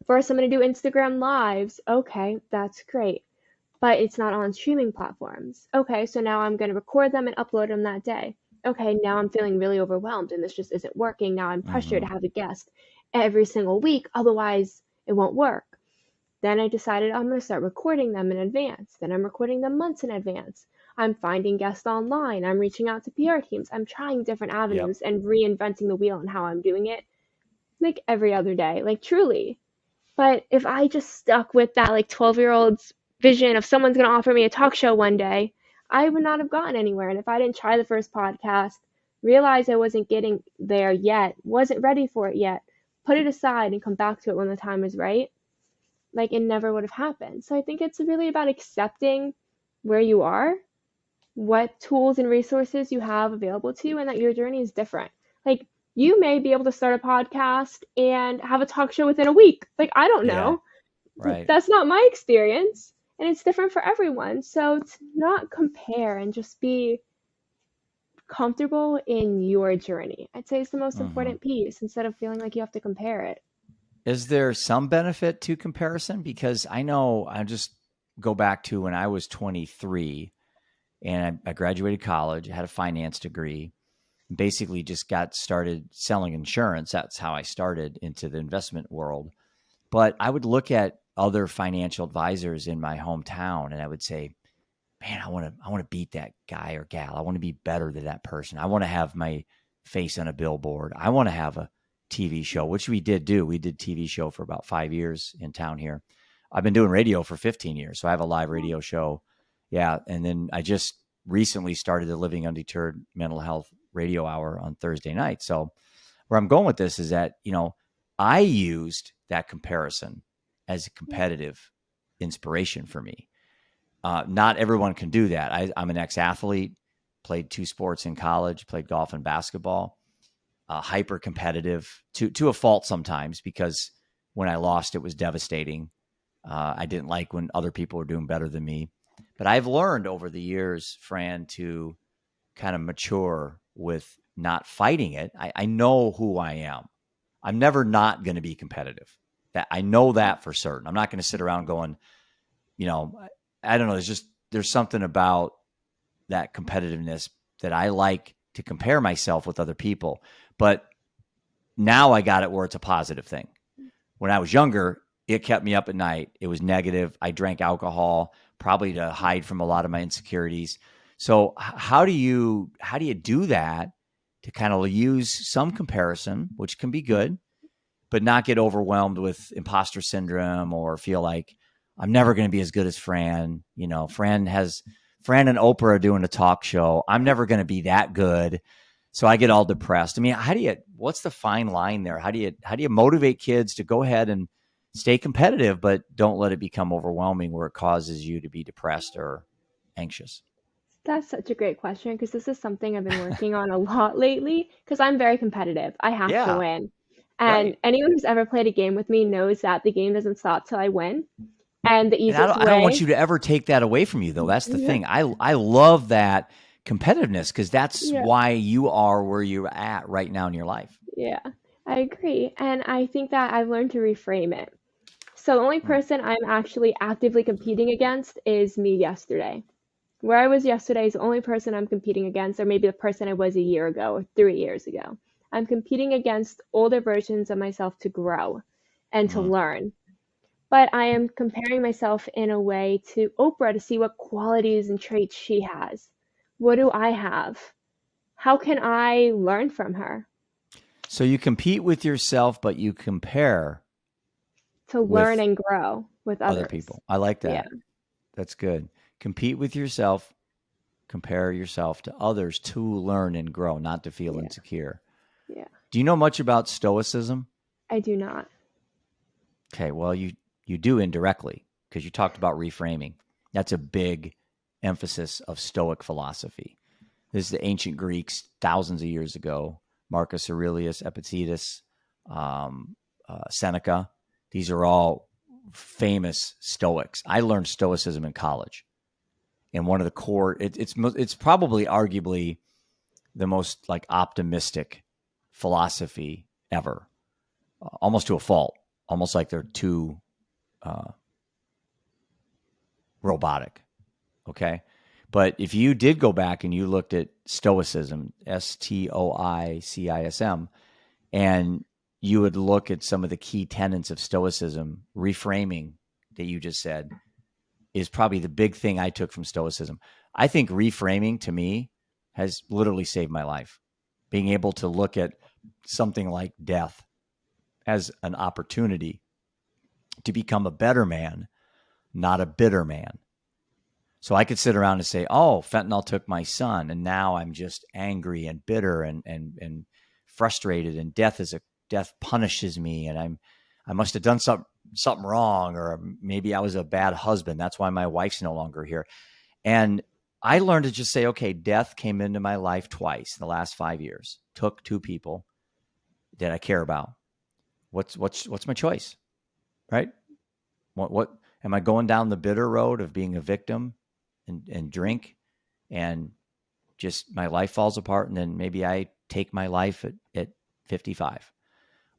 first, I'm going to do Instagram lives. Okay, that's great. But it's not on streaming platforms. Okay, so now I'm going to record them and upload them that day. Okay, now I'm feeling really overwhelmed and this just isn't working. Now I'm pressured Hmm. to have a guest every single week, otherwise, it won't work. Then I decided I'm going to start recording them in advance. Then I'm recording them months in advance. I'm finding guests online. I'm reaching out to PR teams. I'm trying different Yep. avenues and reinventing the wheel and how I'm doing it like every other day, like truly. But if I just stuck with that like 12-year-old's vision of someone's going to offer me a talk show one day, I would not have gotten anywhere. And if I didn't try the first podcast, realize I wasn't getting there yet, wasn't ready for it yet, put it aside and come back to it when the time is right, like it never would have happened. So I think it's really about accepting where you are, what tools and resources you have available to you, and that your journey is different. Like you may be able to start a podcast and have a talk show within a week. Like I don't Yeah. know. Right. That's not my experience. And it's different for everyone. So to not compare and just be comfortable in your journey, I'd say is the most Hmm. important piece instead of feeling like you have to compare it. Is there some benefit to comparison? Because I know I just go back to when I was 23 and I graduated college, I had a finance degree, basically just got started selling insurance. That's how I started into the investment world. But I would look at other financial advisors in my hometown and I would say, man, I want to beat that guy or gal. I want to be better than that person. I want to have my face on a billboard. I want to have a TV show, which we did do. We did TV show for about 5 years in town here. I've been doing radio for 15 years. So I have a live radio show. Yeah. And then I just recently started the Living Undeterred Mental Health Radio Hour on Thursday night. So where I'm going with this is that, I used that comparison as a competitive inspiration for me. Not everyone can do that. I'm an ex-athlete, played 2 sports in college, played golf and basketball, hyper competitive to a fault sometimes because when I lost, it was devastating. I didn't like when other people were doing better than me. But I've learned over the years, Fran, to kind of mature with not fighting it. I know who I am. I'm never not going to be competitive. That I know that for certain. I'm not going to sit around going, I don't know. There's something about that competitiveness that I like to compare myself with other people. But now I got it where it's a positive thing. When I was younger, it kept me up at night. It was negative. I drank alcohol, probably to hide from a lot of my insecurities. So how do you do that to kind of use some comparison, which can be good, but not get overwhelmed with imposter syndrome or feel like I'm never going to be as good as Fran. Fran and Oprah are doing a talk show. I'm never going to be that good. So I get all depressed. I mean, what's the fine line there? How do you motivate kids to go ahead and stay competitive, but don't let it become overwhelming where it causes you to be depressed or anxious? That's such a great question because this is something I've been working on a lot lately because I'm very competitive. I have to Yeah, win. And right. anyone who's ever played a game with me knows that the game doesn't stop till I win. And the And easiest I don't want way, you to ever take that away from you, though. That's the yeah, thing. I love that competitiveness because that's yeah, why you are where you're at right now in your life. yeah, I agree. And I think that I've learned to reframe it. So the only Hmm. person I'm actually actively competing against is me yesterday. Where I was yesterday is the only person I'm competing against, or maybe the person I was a year ago or 3 years ago. I'm competing against older versions of myself to grow and to Hmm. learn. But I am comparing myself in a way to Oprah to see what qualities and traits she has. What do I have? How can I learn from her So you compete with yourself, but you compare to learn with and grow with other others? people. I like Yeah, that. That's good. Compete with yourself, compare yourself to others to learn and grow, not to feel yeah, insecure. yeah. Do you know much about Stoicism? I do not. Okay, well, you do indirectly because you talked about reframing. That's a big emphasis of Stoic philosophy. This is the ancient Greeks thousands of years ago. Marcus Aurelius, Epictetus, Seneca. These are all famous Stoics. I learned Stoicism in college, and one of the core. It's probably arguably the most like optimistic philosophy ever, almost to a fault. Almost like they're too uh, robotic. Okay. But if you did go back and you looked at Stoicism, Stoicism, and you would look at some of the key tenets of Stoicism, reframing that you just said is probably the big thing I took from Stoicism. I think reframing to me has literally saved my life. Being able to look at something like death as an opportunity to become a better man, not a bitter man. So I could sit around and say, "Oh, fentanyl took my son, and now I'm just angry and bitter and frustrated, and death punishes me, and I must have done something wrong, or maybe I was a bad husband. That's why my wife's no longer here." And I learned to just say, "Okay, death came into my life twice in the last 5 years. Took two people that I care about. What's my choice, right? What am I going down the bitter road of being a victim and drink and just my life falls apart and then maybe I take my life at 55?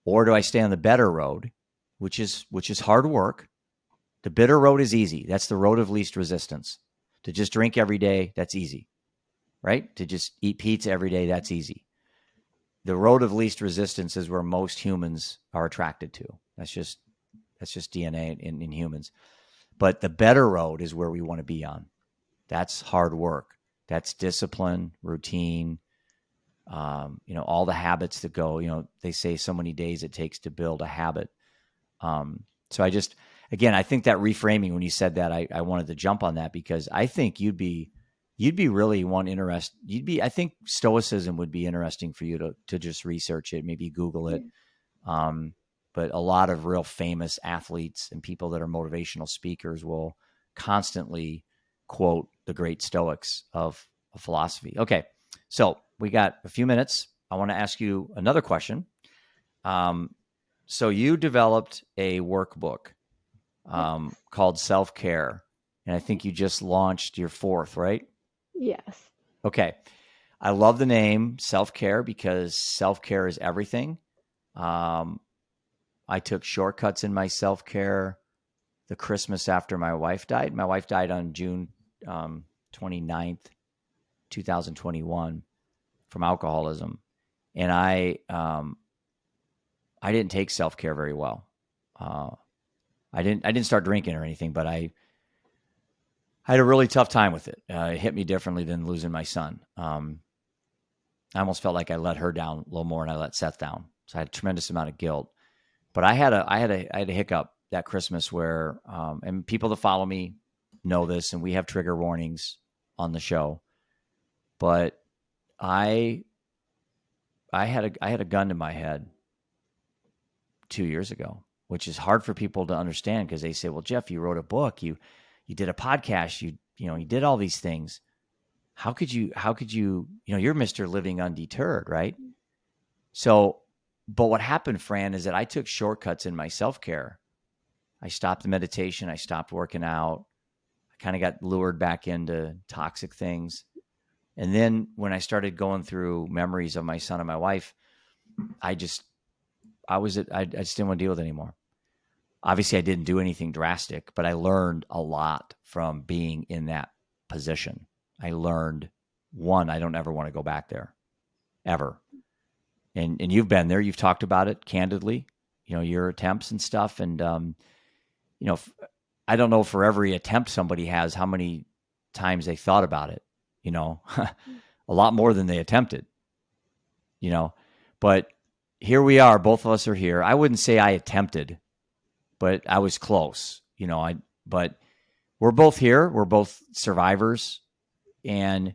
Or do I stay on the better road, which is hard work? The bitter road is easy. That's the road of least resistance. To just drink every day, that's easy, right? To just eat pizza every day, that's easy. The road of least resistance is where most humans are attracted to. That's just DNA in humans. But the better road is where we want to be on. That's hard work. That's discipline, routine, all the habits that go, they say so many days it takes to build a habit. So I think that reframing, when you said that, I wanted to jump on that because I think you'd be really one interest. I think Stoicism would be interesting for you to just research it, maybe Google it. Um, but a lot of real famous athletes and people that are motivational speakers will constantly quote the great Stoics of philosophy. Okay, so we got a few minutes. I want to ask you another question. Um, so you developed a workbook Yes. called Self Care, and I think you just launched your fourth, right? Yes. Okay. I love the name self-care because self-care is everything. Um, I took shortcuts in my self-care the Christmas after my wife died. My wife died on June 29th, 2021 from alcoholism. And I didn't take self-care very well. Uh, I didn't start drinking or anything, but I had a really tough time with it. It hit me differently than losing my son. I almost felt like I let her down a little more than I let Seth down. So I had a tremendous amount of guilt. But I had a hiccup that Christmas where, and people that follow me know this, and we have trigger warnings on the show. But I I had a gun to my head 2 years ago, which is hard for people to understand because they say, "Well, Jeff, you wrote a book, you did a podcast, you did all these things. How could you, you're Mr. Living Undeterred, right?" So, but what happened, Fran, is that I took shortcuts in my self-care. I stopped the meditation, I stopped working out. I kind of got lured back into toxic things. And then when I started going through memories of my son and my wife, I just I just didn't want to deal with it anymore. Obviously, I didn't do anything drastic, but I learned a lot from being in that position. I learned, one, I don't ever want to go back there, ever. And you've been there. You've talked about it candidly, your attempts and stuff. And you know, I don't know, for every attempt somebody has, how many times they thought about it. A lot more than they attempted. You know, but here we are. Both of us are here. I wouldn't say I attempted, but I was close. But we're both here. We're both survivors. And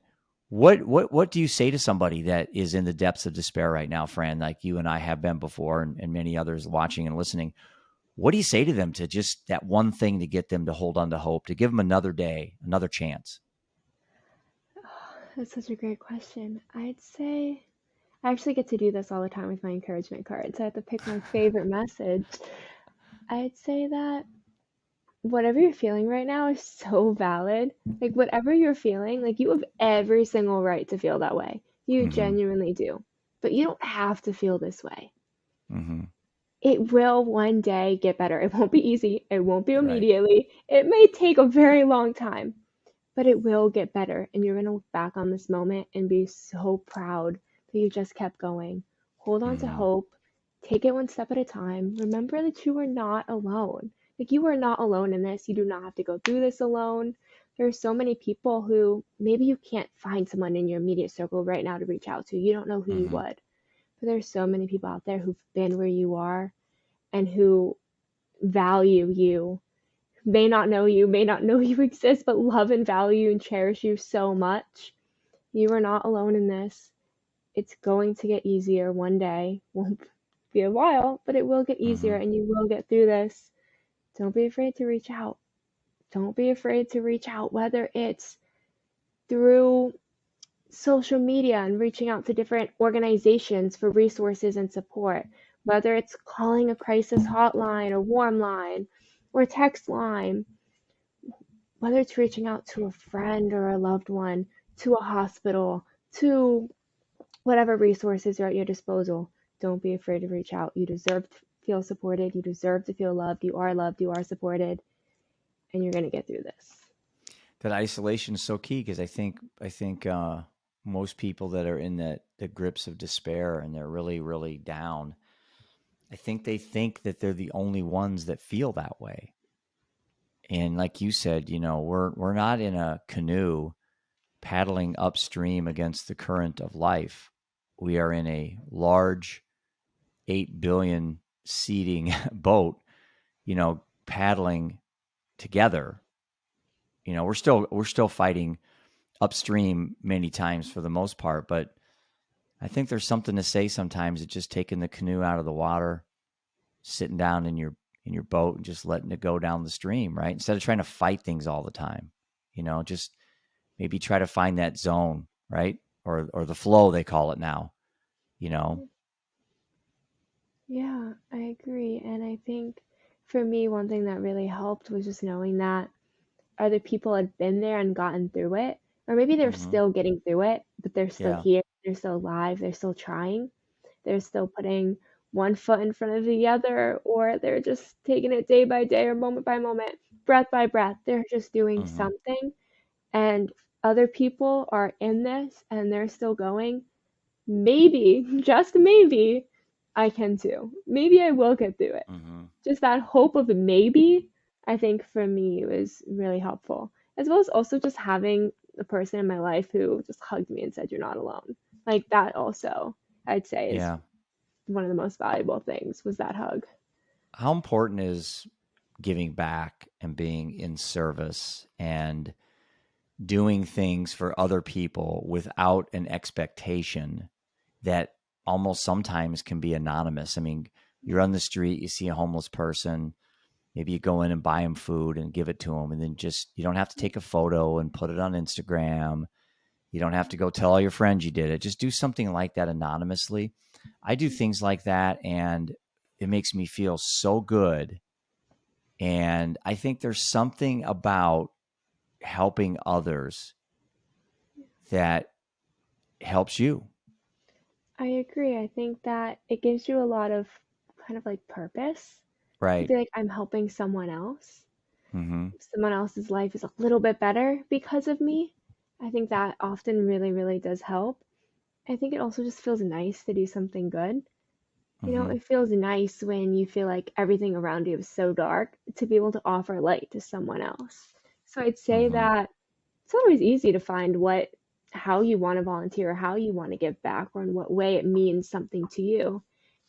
what do you say to somebody that is in the depths of despair right now, Fran, like you and I have been before, and many others watching and listening? What do you say to them, to just that one thing to get them to hold on to hope, to give them another day, another chance? That's such a great question. I'd say I actually get to do this all the time with my encouragement cards. I have to pick my favorite message. I'd say that whatever you're feeling right now is so valid. Like, whatever you're feeling, like, you have every single right to feel that way. You Mm-hmm. genuinely do. But you don't have to feel this way. Mm-hmm. It will one day get better. It won't be easy. It won't be Right. immediately. It may take a very long time, but it will get better. And you're going to look back on this moment and be so proud that you just kept going. Hold on to Mm-hmm. hope. Take it one step at a time. Remember that you are not alone. Like, you are not alone in this. You do not have to go through this alone. There are so many people who maybe you can't find someone in your immediate circle right now to reach out to. You don't know who you Mm-hmm. would. But there's so many people out there who've been where you are and who value you, may not know you exist, but love and value and cherish you so much. You are not alone in this. It's going to get easier one day. Won't be a while, but it will get easier Mm-hmm. and you will get through this. Don't be afraid to reach out. Don't be afraid to reach out, whether it's through social media and reaching out to different organizations for resources and support, whether it's calling a crisis hotline or warm line or text line, whether it's reaching out to a friend or a loved one, to a hospital, to whatever resources are at your disposal. Don't be afraid to reach out. You deserve to feel supported. You deserve to feel loved. You are supported, and you're going to get through this. That isolation is so key because I think most people that are in the grips of despair and they're really, really down, I think they think that they're the only ones that feel that way. And like you said, we're not in a canoe paddling upstream against the current of life. We are in a large 8 billion seating boat, paddling together. We're still fighting upstream many times for the most part, but I think there's something to say sometimes at just taking the canoe out of the water, sitting down in your boat and just letting it go down the stream, right? Instead of trying to fight things all the time, just maybe try to find that zone, right? Or the flow they call it now, you know. Yeah, I agree. And I think for me, one thing that really helped was just knowing that other people had been there and gotten through it. Or maybe they're Hmm. still getting through it, but they're still Yeah. here, they're still alive, they're still trying, they're still putting one foot in front of the other, or they're just taking it day by day or moment by moment, breath by breath. They're just doing Hmm. something, and other people are in this and they're still going. Maybe, just maybe, I can too. Maybe I will get through it. Hmm. Just that hope of maybe, I think for me was really helpful. As well as also just having a person in my life who just hugged me and said, "You're not alone." Like that also, I'd say is Yeah. one of the most valuable things was that hug. How important is giving back and being in service and doing things for other people without an expectation that almost sometimes can be anonymous? I mean, you're on the street, you see a homeless person, maybe you go in and buy them food and give it to them, and then just you don't have to take a photo and put it on Instagram. You don't have to go tell all your friends you did it. Just do something like that anonymously. I do things like that, and it makes me feel so good. And I think there's something about helping others that helps you, I agree. I think that it gives you a lot of kind of like purpose to right? be like, I'm helping someone else. Mm-hmm. Someone else's life is a little bit better because of me. I think that often really, really does help. I think it also just feels nice to do something good. Mm-hmm. It feels nice when you feel like everything around you is so dark to be able to offer light to someone else. So I'd say Mm-hmm. that it's always easy to find how you want to volunteer, or how you want to give back, or in what way it means something to you.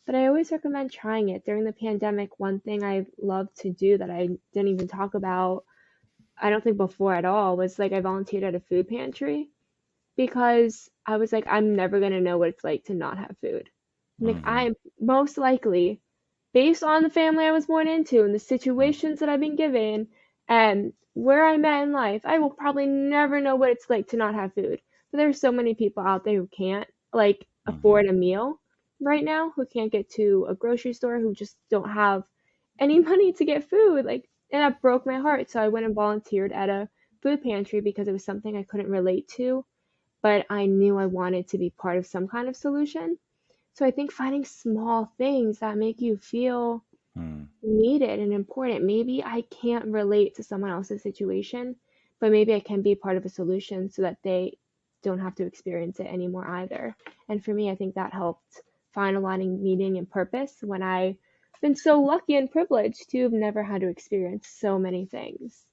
But I always recommend trying it. During the pandemic, one thing I loved to do that I didn't even talk about, I don't think before at all, was like I volunteered at a food pantry because I was like, I'm never gonna know what it's like to not have food. Like Mm-hmm. I'm most likely, based on the family I was born into and the situations that I've been given and where I'm at in life, I will probably never know what it's like to not have food. But there's so many people out there who can't like Mm-hmm. afford a meal right now, who can't get to a grocery store, who just don't have any money to get food. Like, and that broke my heart. So I went and volunteered at a food pantry because it was something I couldn't relate to, but I knew I wanted to be part of some kind of solution. So I think finding small things that make you feel Mm-hmm. needed and important. Maybe I can't relate to someone else's situation, but maybe I can be part of a solution so that they don't have to experience it anymore either. And for me, I think that helped find a lot of meaning and purpose when I've been so lucky and privileged to have never had to experience so many things.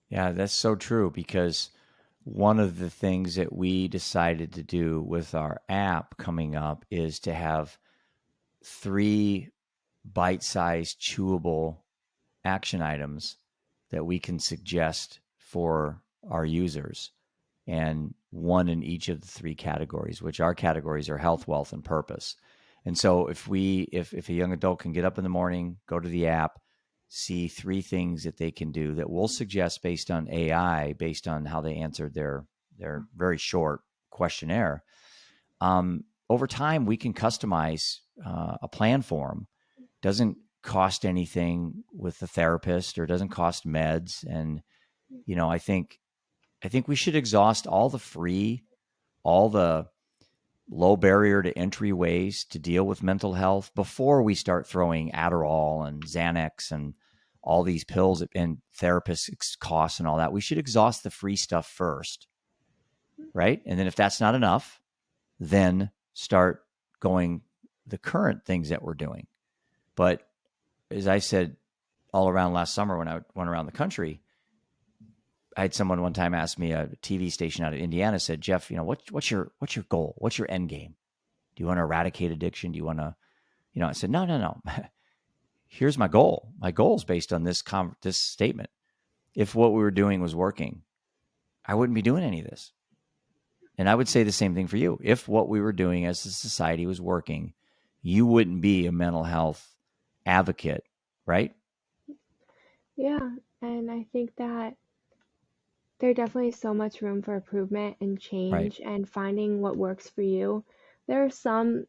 Yeah, that's so true because one of the things that we decided to do with our app coming up is to have three bite-sized chewable action items that we can suggest for our users, and one in each of the three categories, which our categories are health, wealth, and purpose. And so if a young adult can get up in the morning, go to the app, see three things that they can do that we'll suggest based on AI, based on how they answered their very short questionnaire. Over time, we can customize a plan for them. Doesn't cost anything with the therapist or doesn't cost meds. And I think we should exhaust all the low barrier to entry ways to deal with mental health before we start throwing Adderall and Xanax and all these pills and therapist costs and all that. We should exhaust the free stuff first, right? And then if that's not enough, then start going the current things that we're doing. But as I said all around last summer when I went around the country, I had someone one time ask me, a TV station out of Indiana said, Jeff, what's your goal? What's your end game? Do you want to eradicate addiction? Do you want to, I said, no, no, no. Here's my goal. My goal is based on this statement. If what we were doing was working, I wouldn't be doing any of this. And I would say the same thing for you. If what we were doing as a society was working, you wouldn't be a mental health advocate, right? Yeah, and I think that there definitely is so much room for improvement and Right. change and finding what works for you. There are some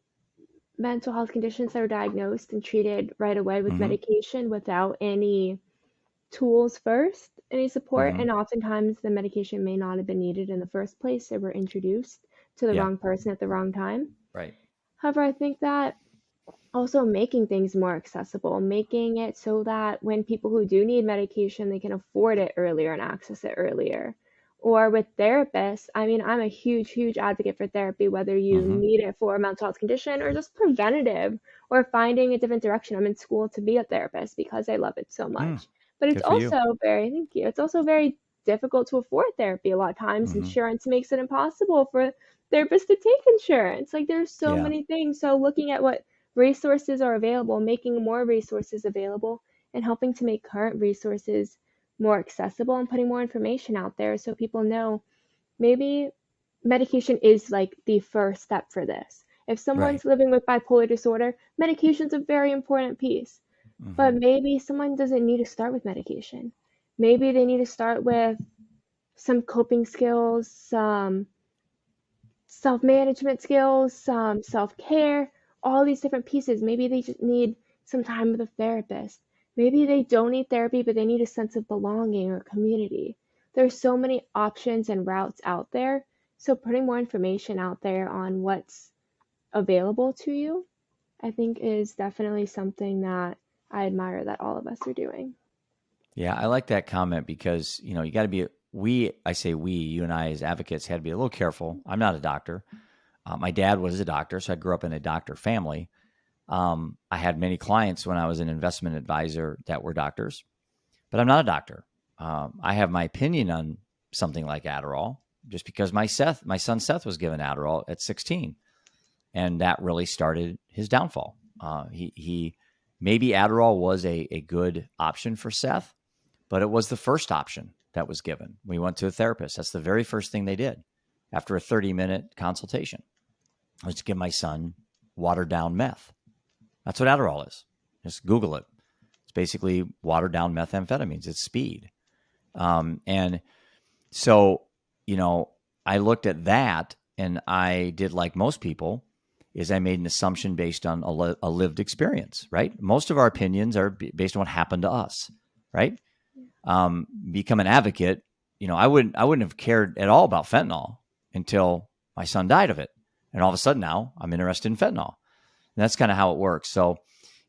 mental health conditions that are diagnosed and treated right away with Mm-hmm. medication without any tools first. any support, Hmm. and oftentimes the medication may not have been needed in the first place. They were introduced to the Yeah. wrong person at the wrong time. Right. However, I think that also making things more accessible, making it so that when people who do need medication, they can afford it earlier and access it earlier. Or with therapists, I mean, I'm a huge, huge advocate for therapy, whether you Hmm. need it for a mental health condition or just preventative or finding a different direction. I'm in school to be a therapist because I love it so Mm. much. But it's Good for you. also very, thank you, it's also very difficult to afford therapy. A lot of times, Hmm. insurance makes it impossible for therapists to take insurance. Like, there's so Yeah. many things. So, looking at what resources are available, making more resources available, and helping to make current resources more accessible and putting more information out there so people know maybe medication is like the first step for this. If Right. someone's living with bipolar disorder, medication's a very important piece. Hmm. But maybe someone doesn't need to start with medication. Maybe they need to start with some coping skills, some self management skills, some self care, all these different pieces. Maybe they just need some time with a therapist. Maybe they don't need therapy, but they need a sense of belonging or community. There's so many options and routes out there. So, putting more information out there on what's available to you, I think, is definitely something that I admire that all of us are doing. Yeah, I like that comment because, you got to be, I say we, you and I as advocates had to be a little careful. I'm not a doctor. My dad was a doctor, so I grew up in a doctor family. I had many clients when I was an investment advisor that were doctors, but I'm not a doctor. I have my opinion on something like Adderall just because my son Seth was given Adderall at 16, and that really started his downfall. He maybe Adderall was a good option for Seth, but it was the first option that was given. We went to a therapist. That's the very first thing they did after a 30-minute consultation was to give my son watered down meth. That's what Adderall is. Just Google it. It's basically watered down methamphetamines. It's speed. And so, you know, I looked at that and I did like most people is I made an assumption based on a lived experience, right? Most of our opinions are based on what happened to us, right? Become an advocate, I wouldn't have cared at all about fentanyl until my son died of it. And all of a sudden now I'm interested in fentanyl. And that's kind of how it works. So,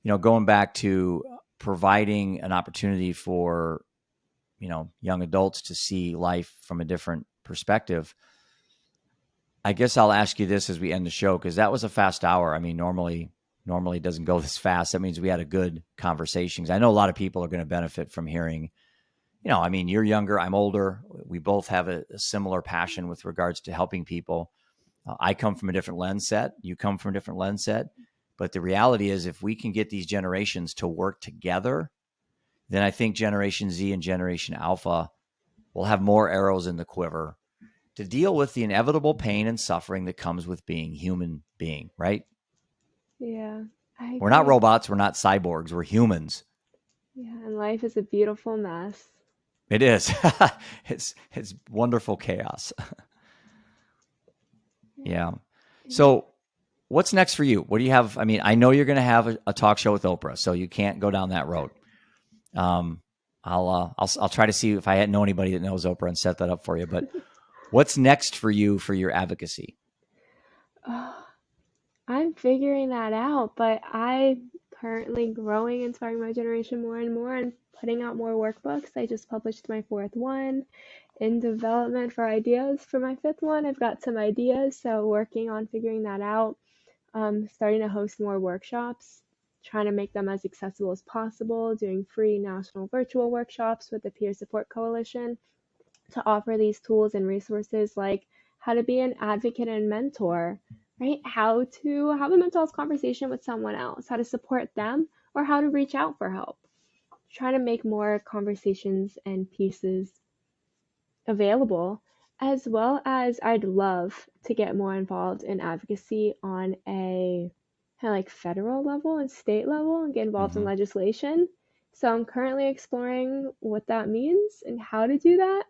going back to providing an opportunity for, young adults to see life from a different perspective. I guess I'll ask you this as we end the show, because that was a fast hour. I mean, normally it doesn't go this fast. That means we had a good conversation. 'Cause I know a lot of people are going to benefit from hearing, I mean, you're younger, I'm older. We both have a similar passion with regards to helping people. I come from a different lens set. You come from a different lens set. But the reality is, if we can get these generations to work together, then I think Generation Z and Generation Alpha will have more arrows in the quiver to deal with the inevitable pain and suffering that comes with being human being, right? Yeah, I We're not agree. robots. We're not cyborgs. We're humans. Yeah, and life is a beautiful mess. It is. It's wonderful chaos. Yeah. So what's next for you? What do you have? I mean, I know you're going to have a talk show with Oprah, so you can't go down that road. Um, I'll try to see if I know anybody that knows Oprah and set that up for you. But what's next for you for your advocacy? Oh, I'm figuring that out, but I'm currently growing, inspiring my generation more and more, and putting out more workbooks. I just published my fourth one, in development for ideas for my fifth one. I've got some ideas, so working on figuring that out. Starting to host more workshops, trying to make them as accessible as possible, doing free national virtual workshops with the Peer Support Coalition to offer these tools and resources like how to be an advocate and mentor, right? How to have a mental health conversation with someone else, how to support them, or how to reach out for help. Trying to make more conversations and pieces available, as well as I'd love to get more involved in advocacy on a kind of like federal level and state level and get involved in Mm-hmm. legislation. So I'm currently exploring what that means and how to do that.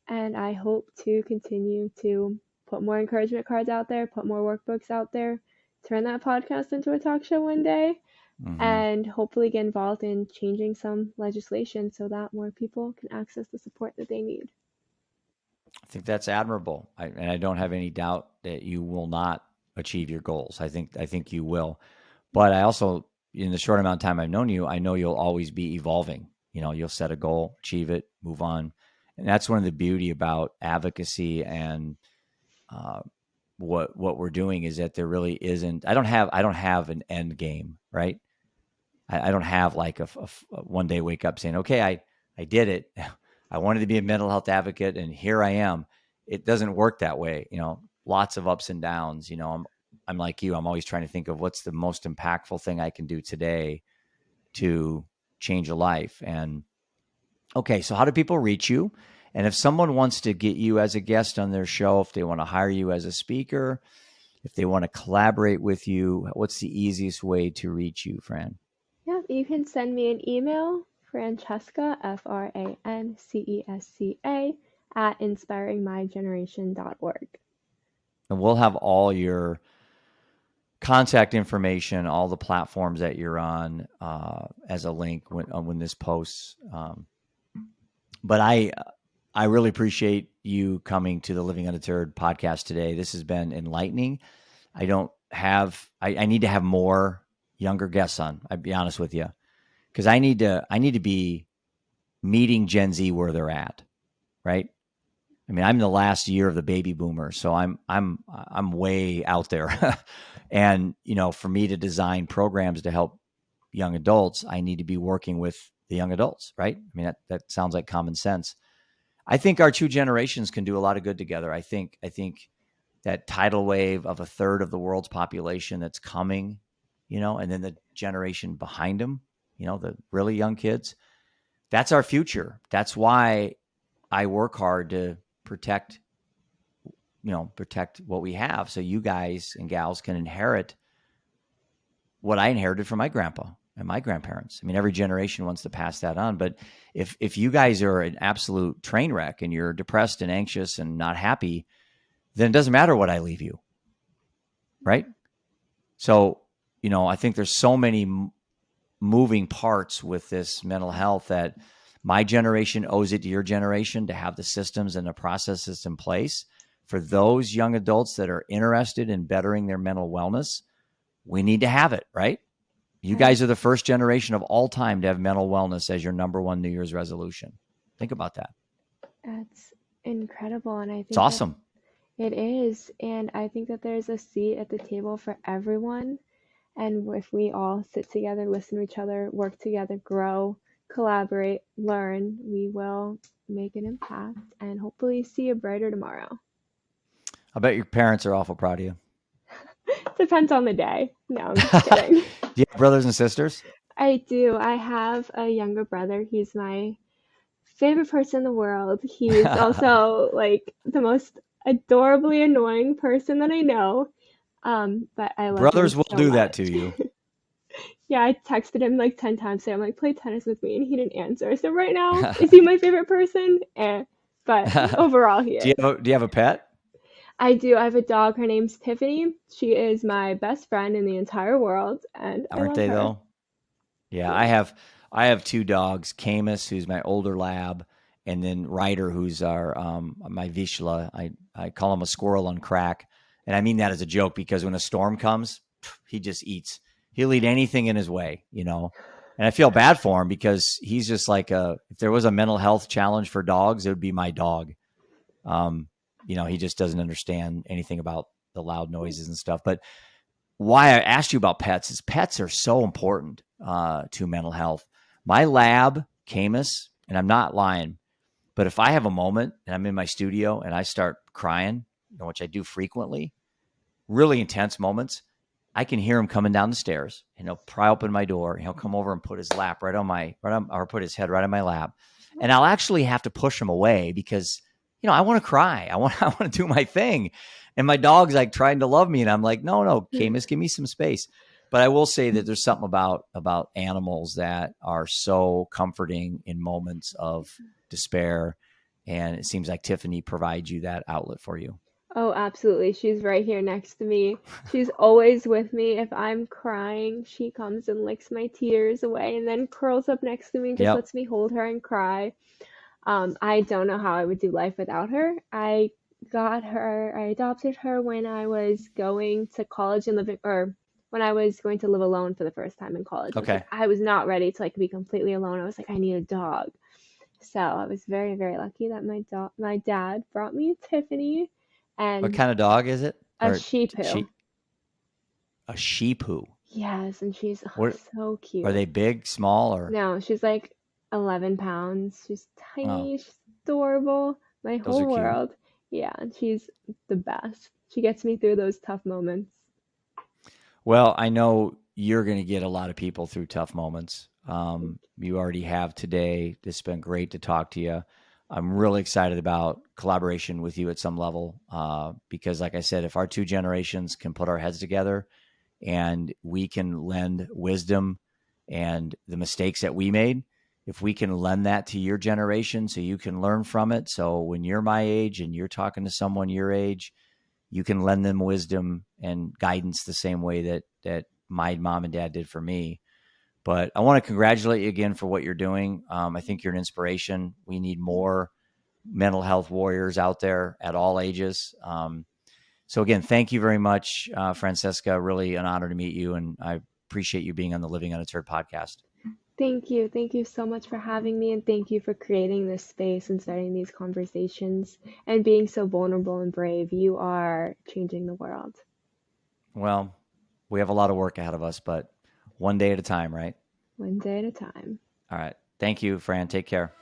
And I hope to continue to put more encouragement cards out there, put more workbooks out there, turn that podcast into a talk show one day. Hmm. and hopefully get involved in changing some legislation so that more people can access the support that they need. I think that's admirable, and I don't have any doubt that you will not achieve your goals. I think you will, but I also, in the short amount of time I've known you, I know you'll always be evolving. You'll set a goal, achieve it, move on, and that's one of the beauty about advocacy and uh, what we're doing is that there really isn't. I don't have an end game, right? I don't have like a one day wake up saying, okay, I did it. I wanted to be a mental health advocate and here I am. It doesn't work that way. Lots of ups and downs. I'm like you. I'm always trying to think of what's the most impactful thing I can do today to change a life. And okay, so how do people reach you? And if someone wants to get you as a guest on their show, if they want to hire you as a speaker, if they want to collaborate with you, what's the easiest way to reach you, Fran? Yeah, you can send me an email, Francesca, Francesca, at inspiringmygeneration.org. And we'll have all your contact information, all the platforms that you're on, as a link when this posts. But I really appreciate you coming to the Living Undeterred podcast today. This has been enlightening. I need to have more younger guests on. I'd be honest with you, because I need to be meeting Gen Z where they're at, right? I mean, I'm the last year of the baby boomers, so I'm way out there. And for me to design programs to help young adults, I need to be working with the young adults, right? I mean, that sounds like common sense. I think our two generations can do a lot of good together. I think that tidal wave of a third of the world's population that's coming, and then the generation behind them, the really young kids, that's our future. That's why I work hard to protect, protect what we have so you guys and gals can inherit what I inherited from my grandpa and my grandparents. I mean, every generation wants to pass that on. But if you guys are an absolute train wreck and you're depressed and anxious and not happy, then it doesn't matter what I leave you, right? So, I think there's so many moving parts with this mental health that my generation owes it to your generation to have the systems and the processes in place for those young adults that are interested in bettering their mental wellness. We need to have it, right? You guys are the first generation of all time to have mental wellness as your number one New Year's resolution. Think about that. That's incredible. And I It's think that awesome. it is. And I think that there's a seat at the table for everyone. And if we all sit together, listen to each other, work together, grow, collaborate, learn, we will make an impact and hopefully see a brighter tomorrow. I bet your parents are awful proud of you. Depends on the day. No, I'm just kidding. Do you have brothers and sisters? I do. I have a younger brother. He's my favorite person in the world. He's also like the most adorably annoying person that I know. But I love him Brothers will so do that to much. you. Yeah, I texted him like 10 times today. I'm like, play tennis with me, and he didn't answer. So right now, is he my favorite person? But overall, he Do you is. have a pet? I do. I have a dog. Her name's Tiffany. She is my best friend in the entire world, and I Aren't love they her. though? Yeah, Yeah. I have two dogs, Camus, who's my older lab, and then Ryder, who's our my Vishla. I call him a squirrel on crack, and I mean that as a joke because when a storm comes, he just eats. He'll eat anything in his way. And I feel bad for him because he's just like if there was a mental health challenge for dogs, it would be my dog. Um, he just doesn't understand anything about the loud noises and stuff. But why I asked you about pets is pets are so important to mental health. My lab, Camus, and I'm not lying, but if I have a moment and I'm in my studio and I start crying, which I do frequently, really intense moments, I can hear him coming down the stairs and he'll pry open my door and he'll come over and put his lap or put his head right on my lap. And I'll actually have to push him away because, I want to cry. I want to do my thing. And my dog's like trying to love me. And I'm like, no, Camus, give me some space. But I will say that there's something about animals that are so comforting in moments of despair. And it seems like Tiffany provides you that outlet for you. Oh, absolutely. She's right here next to me. She's always with me. If I'm crying, she comes and licks my tears away and then curls up next to me and just Yep. lets me hold her and cry. I don't know how I would do life without her. I adopted her when I was going to college and living, or when I was going to live alone for the first time in college. I was like, Okay. I was not ready to like be completely alone. I was like, I need a dog. So I was very, very lucky that my dad brought me Tiffany What and kind of dog is it? a Or sheepoo. she a sheepoo? Yes, and she's What so are cute. they, big, small, or No, she's like 11 pounds. She's oh, tiny. She's adorable. My those are whole cute. world. Yeah, and she's the best. She gets me through those tough moments. Well, I know you're going to get a lot of people through tough moments. Thank You already have today. It's been great to talk to you. I'm really excited about collaboration with you at some level because, like I said, if our two generations can put our heads together and we can lend wisdom and the mistakes that we made, if we can lend that to your generation so you can learn from it. So when you're my age and you're talking to someone your age, you can lend them wisdom and guidance the same way that my mom and dad did for me. But I want to congratulate you again for what you're doing. I think you're an inspiration. We need more mental health warriors out there at all ages. So again, thank you very much, Francesca. Really an honor to meet you, and I appreciate you being on the Living Undeterred podcast. Thank you. Thank you so much for having me, and thank you for creating this space and starting these conversations and being so vulnerable and brave. You are changing the world. Well, we have a lot of work ahead of us, but one day at a time, right? One day at a time. All right. Thank you, Fran. Take care.